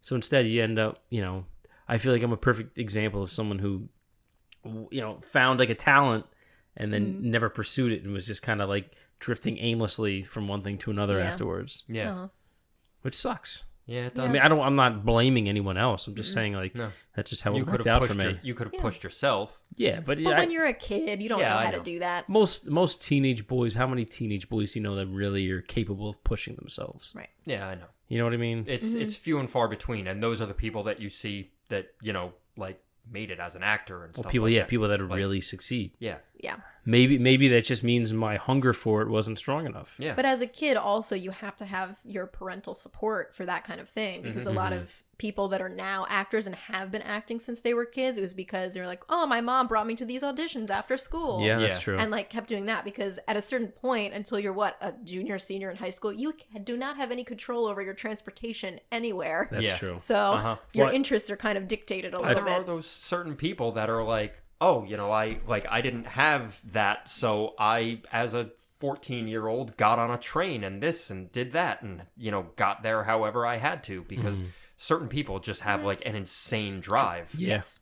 C: So instead, you end up, you know, I feel like I'm a perfect example of someone who, you know, found like a talent and then never pursued it and was just kind of like drifting aimlessly from one thing to another
E: Yeah.
C: afterwards,
D: Yeah.
E: Uh-huh.
C: which sucks.
D: Yeah, it
C: I
D: does.
C: mean, I'm not blaming anyone else. I'm just saying like
D: No.
C: that's just how
D: You
C: it
D: could
C: worked
D: have
C: out for
D: pushed
C: me.
D: you could have pushed yourself.
C: Yeah, but,
E: But when you're a kid, you don't
D: Yeah,
E: know
D: I
E: how
D: know.
E: to do that.
C: most teenage boys, how many teenage boys do you know that really are capable of pushing themselves?
E: Right.
D: Yeah, I know.
C: You know what I mean?
D: It's few and far between, and those are the people that you see that, you know, like made it as an actor and stuff
C: People,
D: like
C: yeah,
D: that.
C: people that
D: Like,
C: really succeed.
D: Yeah.
E: Yeah.
C: Maybe that just means my hunger for it wasn't strong enough.
D: Yeah.
E: But as a kid, also, you have to have your parental support for that kind of thing because a lot of people that are now actors and have been acting since they were kids, it was because they're like, oh, my mom brought me to these auditions after school.
C: Yeah,
D: Yeah.
C: that's true.
E: And like kept doing that because at a certain point, until you're a junior, senior in high school, you do not have any control over your transportation anywhere.
C: That's
D: Yeah.
C: true.
E: So your
C: Well,
E: interests are kind of dictated a
D: But
E: little
D: there are
E: bit.
D: those certain people that are like, oh, you know, I didn't have that, so I, as a 14-year-old, got on a train and this and did that and, you know, got there however I had to because certain people just have like an insane drive.
E: Yes.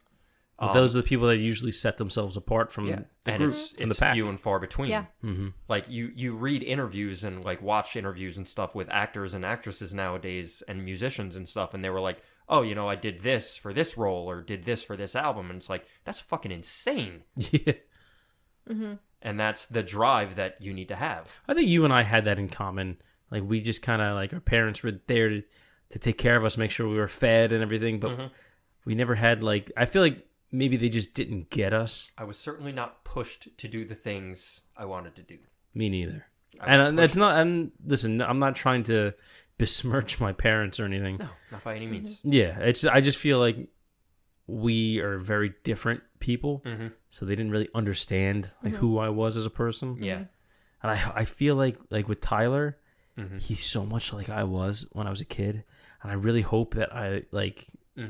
C: Well, those are the people that usually set themselves apart from
D: Yeah.
C: the
D: And
C: group,
D: it's
C: from the pack.
D: few and far between.
E: Yeah.
D: Like you read interviews and like watch interviews and stuff with actors and actresses nowadays and musicians and stuff, and they were like, oh, you know, I did this for this role or did this for this album, and it's like, that's fucking insane.
C: Yeah.
D: And that's the drive that you need to have.
C: I think you and I had that in common. Like, we just kind of, like, our parents were there to take care of us, make sure we were fed and everything, but we never had, like, I feel like maybe they just didn't get us.
D: I was certainly not pushed to do the things I wanted to do.
C: Me neither.
D: I was
C: And that's not, and listen, I'm not trying to besmirch my parents or anything.
D: No, not by any means.
C: Yeah, I just feel like we are very different people, so they didn't really understand like who I was as a person.
D: Yeah.
C: And I feel like with Tyler, he's so much like I was when I was a kid, and I really hope that I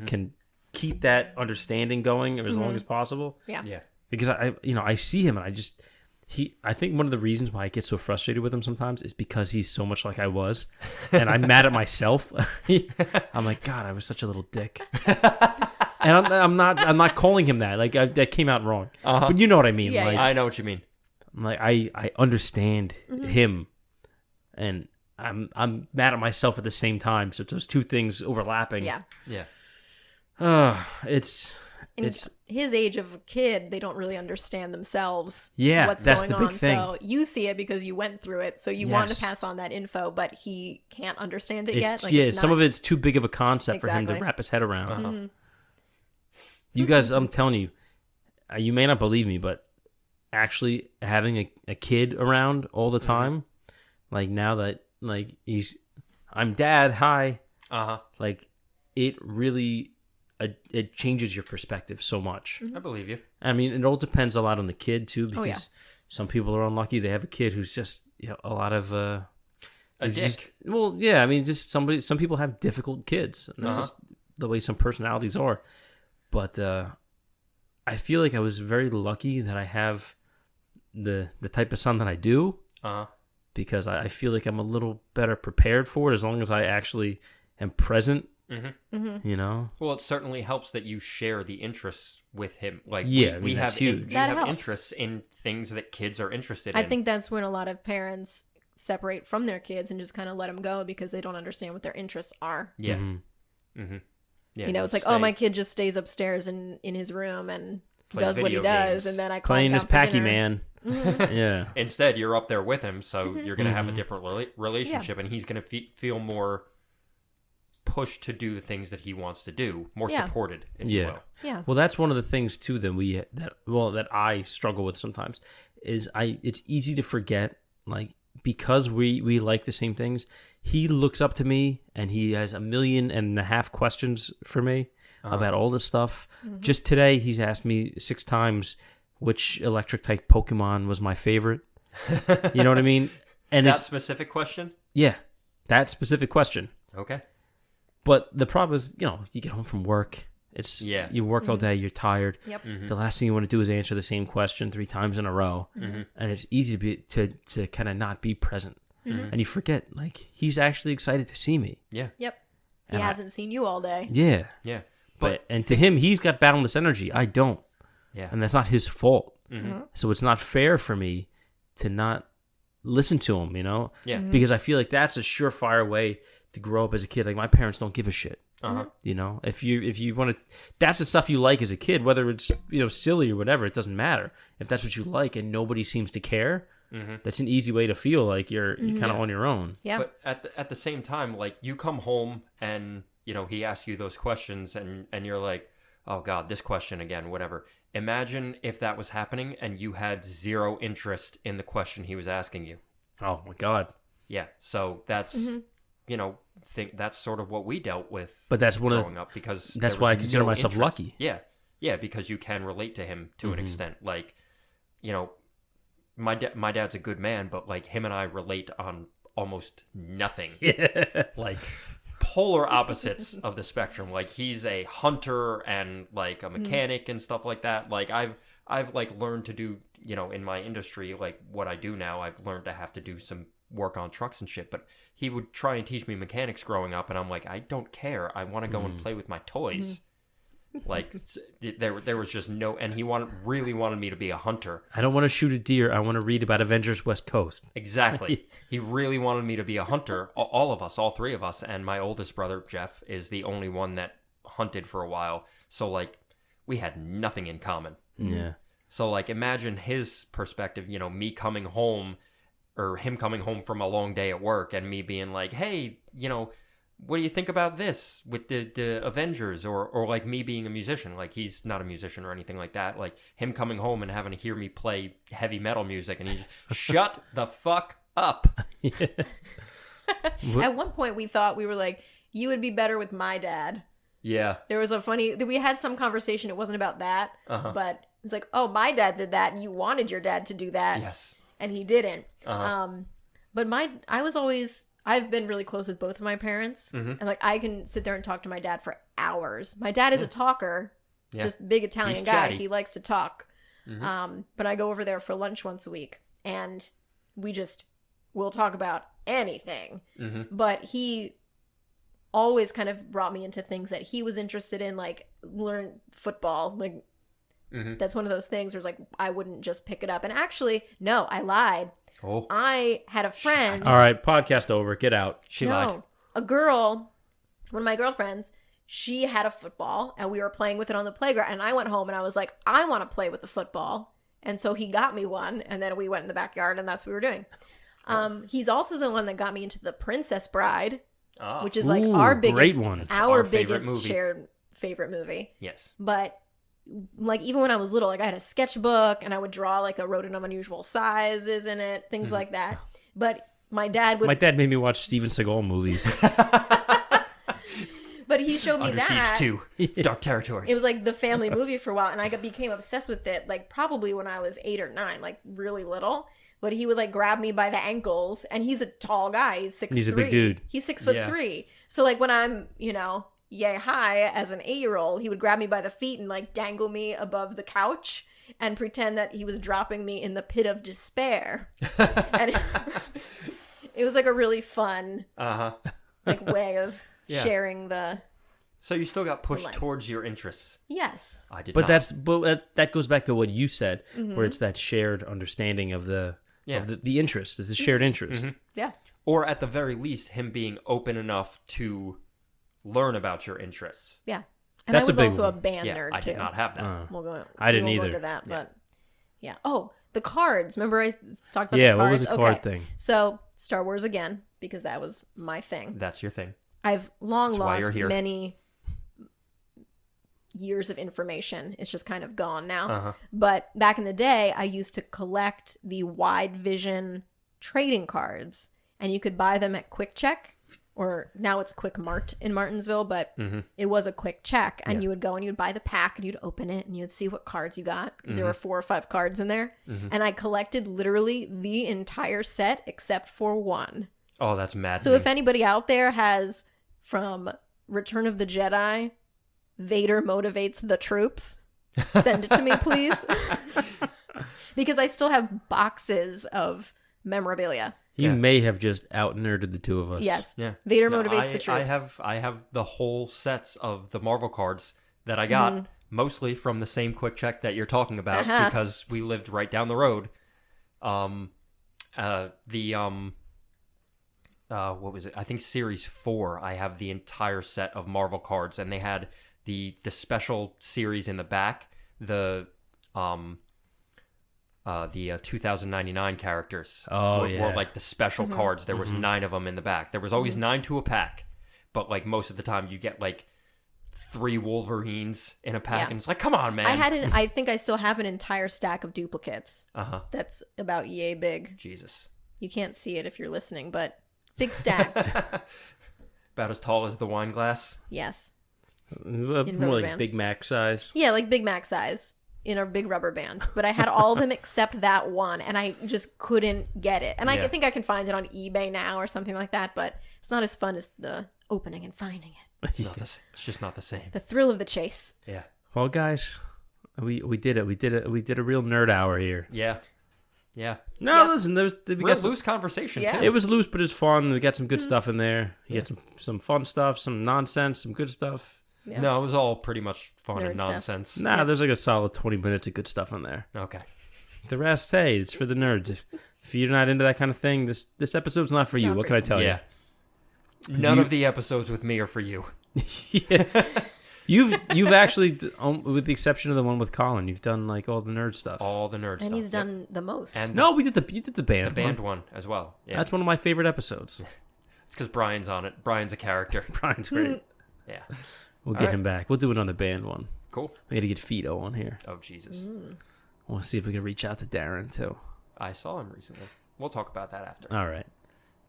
C: can keep that understanding going as long as possible.
E: Yeah.
D: Yeah.
C: Because I see him and I think one of the reasons why I get so frustrated with him sometimes is because he's so much like I was, and I'm mad at myself. I'm like, God, I was such a little dick. And I'm not calling him that. Like, that came out wrong. But you know what I mean.
E: Yeah,
C: like,
E: yeah.
D: I know what you mean.
C: I'm like, I understand him, and I'm mad at myself at the same time. So it's those two things overlapping.
E: Yeah.
D: Yeah.
C: It's
E: And his age of a kid, they don't really understand themselves.
C: Yeah,
E: what's
C: that's
E: going
C: the big
E: on.
C: thing.
E: So you see it because you went through it. So you want to
C: Yes.
E: pass on that info, but he can't understand it
C: it's
E: yet. Like,
C: yeah.
E: it's
C: Some
E: not-
C: of it's too big of a concept for him to
E: Exactly.
C: wrap his head around.
E: Mm-hmm.
C: You guys, I'm telling you, you may not believe me, but actually having a kid around all the time, like now that like I'm dad, hi,
D: Uh-huh.
C: like it really, it changes your perspective so much.
D: I believe you.
C: I mean, it all depends a lot on the kid too, because
E: yeah.
C: some people are unlucky. They have a kid who's just a lot of
D: A
C: is
D: dick.
C: just- well, yeah. I mean, just somebody. Some people have difficult kids, and that's just the way some personalities are. But I feel like I was very lucky that I have the type of son that I do, because I feel like I'm a little better prepared for it as long as I actually am present. You know.
D: Well, it certainly helps that you share the interests with him. Like,
C: Yeah, I
D: we
C: mean, that's
D: have
C: huge.
D: we
E: That
D: have
E: helps.
D: interests in things that kids are interested
E: I
D: in.
E: think that's when a lot of parents separate from their kids and just kind of let them go because they don't understand what their interests are.
D: Yeah.
C: Mm-hmm.
D: Yeah.
E: You know, it's like, oh, my kid just stays upstairs in his room and
D: Plays
E: does what he
D: video
E: does,
D: games.
E: and then I call
C: Playing
E: him
C: his
E: down for
C: Packy
E: dinner.
C: Man. Yeah.
D: Instead, you're up there with him, so you're going to have a
C: Mhm.
D: different relationship, and he's going to feel more pushed to do the things that he wants to do, more
E: Yeah.
D: supported, if you
C: Yeah.
D: will.
E: Yeah.
C: Well, that's one of the things too that I struggle with sometimes is it's easy to forget, like, because we like the same things. He looks up to me and he has 1.5 million questions for me about all this stuff. Just today he's asked me 6 times which electric type Pokemon was my favorite. You know what I mean? And
D: That
C: it's
D: specific question?
C: yeah, that specific question.
D: Okay.
C: But the problem is, you get home from work.
D: Yeah.
C: You worked all day. You're tired.
E: Yep.
C: The last thing you want to do is answer the same question 3 times in a row, and it's easy to kind of not be present, and you forget like he's actually excited to see me.
D: Yeah.
E: Yep. He
C: And
E: hasn't seen you all day.
C: Yeah,
D: Yeah.
C: but to him, he's got boundless energy. I don't,
D: Yeah.
C: and that's not his fault.
D: Mhm.
C: So it's not fair for me to not listen to him.
D: Yeah.
C: Because I feel like that's a surefire way to grow up as a kid. Like my parents don't give a shit.
D: Uh-huh.
C: If you want to, that's the stuff you like as a kid, whether it's silly or whatever, it doesn't matter. If that's what you like and nobody seems to care, that's an easy way to feel like you're kind of on your own.
E: Yeah.
D: But at the same time, like, you come home and he asks you those questions and you're like, oh God, this question again, whatever. Imagine if that was happening and you had zero interest in the question he was asking you.
C: Oh my God.
D: Yeah. So that's that's sort of what we dealt with
C: But that's one of
D: growing up, because
C: that's
D: there
C: why I
D: was
C: consider
D: no
C: myself
D: interest.
C: lucky.
D: Yeah, because you can relate to him to an extent. Like, my dad's a good man, but like him and I relate on almost nothing.
C: Yeah. Like
D: Polar opposites of the spectrum. Like, he's a hunter and like a mechanic and stuff like that. Like, I've like learned to do, in my industry, like what I do now, I've learned to have to do some work on trucks and shit. But he would try and teach me mechanics growing up, and I'm like, I don't care. I want to go and play with my toys. Like, there was just no, and he really wanted me to be a hunter.
C: I don't want to shoot a deer. I want to read about Avengers West Coast.
D: Exactly. He really wanted me to be a hunter. All of us, all 3 of us, and my oldest brother Jeff is the only one that hunted for a while. So like, we had nothing in common.
C: Yeah.
D: So like, imagine his perspective. Me coming home, or him coming home from a long day at work, and me being like, hey, what do you think about this with the Avengers? Or like me being a musician. Like, he's not a musician or anything like that. Like, him coming home and having to hear me play heavy metal music, and he's shut the fuck up.
E: At one point, we thought we were like, you would be better with my dad.
D: Yeah.
E: There was we had some conversation. It wasn't about that, but it's like, oh, my dad did that, and you wanted your dad to do that.
D: Yes.
E: And he didn't.
D: Uh-huh.
E: But I've been really close with both of my parents, and like, I can sit there and talk to my dad for hours. My dad is a talker, just big Italian
D: He's
E: guy.
D: chatty.
E: He likes to talk. But I go over there for lunch once a week, and we'll talk about anything. But he always kind of brought me into things that he was interested in, like learn football. Like, that's one of those things where it's like, I wouldn't just pick it up. And actually, no, I lied.
D: Oh.
E: I had a friend.
C: All right, podcast over. Get out.
D: She lied.
E: A girl, one of my girlfriends, she had a football, and we were playing with it on the playground. And I went home and I was like, I want to play with the football. And so he got me one, and then we went in the backyard, and that's what we were doing. He's also the one that got me into The Princess Bride, which is like
C: Ooh,
E: our biggest,
C: great one. It's
D: our favorite
E: biggest
D: movie.
E: shared favorite movie.
D: Yes.
E: But like, even when I was little, like, I had a sketchbook, and I would draw like a rodent of unusual sizes in it, things like that. But my dad would.
C: My dad made me watch Steven Seagal movies.
E: But But he showed me
D: Under
E: that.
D: Siege 2, Dark Territory.
E: It was like the family movie for a while, and I became obsessed with it, like probably when I was 8 or 9, like really little. But he would like grab me by the ankles, and he's a tall guy. He's 6'3".
C: He's a big dude.
E: He's 6'3". So like when I'm, yay high as an 8-year-old, he would grab me by the feet and like dangle me above the couch and pretend that he was dropping me in the pit of despair. And it was like a really fun like way of sharing the.
D: So you still got pushed
E: life.
D: towards your interests.
E: Yes.
D: I did
C: But
D: not.
C: that goes back to what you said, where it's that shared understanding of the interest. It's the shared interest.
E: Yeah.
D: Or at the very least, him being open enough to learn about your interests.
E: Yeah. And
C: That's
E: I was
C: a big
E: also
C: one.
E: a band
D: Yeah,
E: nerd
D: I
E: too.
D: did not have that.
C: I didn't
E: we won't
C: either.
E: Go to that, but yeah. Oh, the cards. Remember I talked about the cards?
C: What was the card thing?
E: So Star Wars again, because that was my thing.
D: That's your thing.
E: I've long
D: That's why you're
E: lost
D: here.
E: many years of information. It's just kind of gone now.
D: Uh-huh.
E: But back in the day, I used to collect the Wide Vision trading cards, and you could buy them at Quick Check, or now it's Quick Mart in Martinsville, but it was a Quick Check, and you would go and you'd buy the pack, and you'd open it, and you'd see what cards you got, because there were 4 or 5 cards in there, and I collected literally the entire set except for one.
D: Oh, that's mad.
E: So if anybody out there has, from Return of the Jedi, Vader motivates the troops, send it to me, please. Because I still have boxes of memorabilia.
C: You may have just out-nerded the two of us.
E: Yes.
D: Yeah.
E: Vader motivates the troops.
D: I have the whole sets of the Marvel cards that I got mostly from the same Quick Check that you're talking about because we lived right down the road. What was it? I think Series 4. I have the entire set of Marvel cards, and they had the special series in the back. The 2099 characters were like the special cards. There was 9 of them in the back. There was always 9 to a pack, but like most of the time you get like 3 Wolverines in a pack, and it's like, come on, man.
E: I think I still have an entire stack of duplicates. That's about yay big.
D: Jesus.
E: You can't see it if you're listening, but big stack.
D: About as tall as the wine glass.
E: Yes.
C: More like
E: bands.
C: Big Mac size.
E: Yeah, like Big Mac size in a big rubber band. But I had all of them except that one, and I just couldn't get it. And I think I can find it on eBay now or something like that, but it's not as fun as the opening and finding it.
D: It's just not the same.
E: The thrill of the chase.
D: Yeah.
C: Well, guys, we did it. We did a real nerd hour here.
D: Yeah. Yeah.
C: No, listen, we
D: Real
C: got some,
D: loose conversation,
E: Yeah.
D: too.
C: it was loose, but it's fun. We got some good stuff in there. You got some fun stuff, some nonsense, some good stuff.
E: Yeah.
D: No, it was all pretty much fun
E: Nerd
D: and
E: stuff.
D: nonsense.
C: Nah, there's like a solid 20 minutes of good stuff in there.
D: Okay.
C: The rest, hey, it's for the nerds. If you're not into that kind of thing, this episode's not for you.
E: Not
C: What
E: for
C: can I
E: you.
C: tell
D: Yeah. None of the episodes with me are for you.
C: you? You've actually, with the exception of the one with Colin, you've done like all the nerd stuff.
D: All the nerd stuff.
E: And he's
D: Yep.
E: done the most.
D: And
C: No, you did the band.
D: the band one as well. Yeah.
C: That's one of my favorite episodes.
D: It's because Brian's on it. Brian's a character.
C: Brian's great.
D: Yeah.
C: We'll get him back. We'll do another band one.
D: Cool.
C: We got to get Fido on here.
D: Oh, Jesus.
C: We'll see if we can reach out to Darren too.
D: I saw him recently. We'll talk about that after.
C: All right.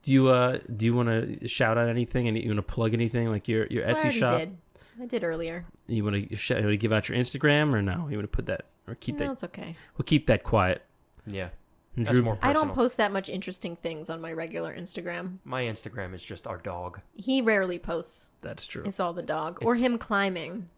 C: Do you want to shout out anything? And you want to plug anything like your
E: Well, I
C: Etsy
E: already
C: shop?
E: did. I did earlier.
C: You want to give out your Instagram or no? You want to put that or keep
E: No,
C: that?
E: it's okay.
C: We'll keep that quiet.
D: Yeah.
C: And
D: That's
C: Drew,
D: more personal.
E: I don't post that much interesting things on my regular Instagram.
D: My Instagram is just our dog.
E: He rarely posts.
C: That's true.
E: It's all the dog. Or him climbing.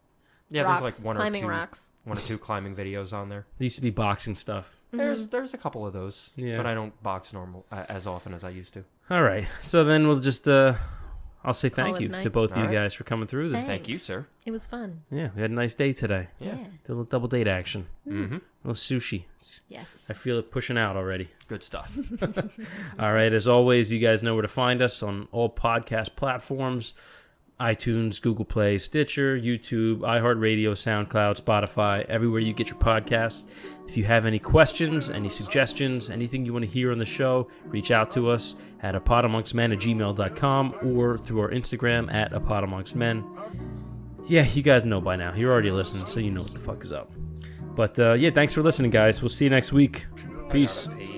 D: Yeah,
E: rocks,
D: there's like
E: climbing rocks.
D: one or two climbing videos on there.
C: There used to be boxing stuff.
D: There's a couple of those.
C: Yeah.
D: But I don't box as often as I used to.
C: All right. So then we'll just I'll say
E: Call
C: thank
E: it
C: you
E: night.
C: to both of
D: All
C: you
D: right.
C: guys for coming through.
E: Thanks.
D: Thank you, sir.
E: It was fun.
C: Yeah, we had a nice day today.
D: Yeah.
C: Did a little double date action.
D: Mm-hmm.
C: A little sushi.
E: Yes.
C: I feel it pushing out already.
D: Good stuff.
C: All right. As always, you guys know where to find us on all podcast platforms: iTunes, Google Play, Stitcher, YouTube, iHeartRadio, SoundCloud, Spotify, everywhere you get your podcasts. If you have any questions, any suggestions, anything you want to hear on the show, reach out to us at APodAmongstMen@gmail.com or through our Instagram at APodAmongstMen. Yeah, you guys know by now. You're already listening, so you know what the fuck is up. But yeah, thanks for listening, guys. We'll see you next week. Peace.
D: Peace.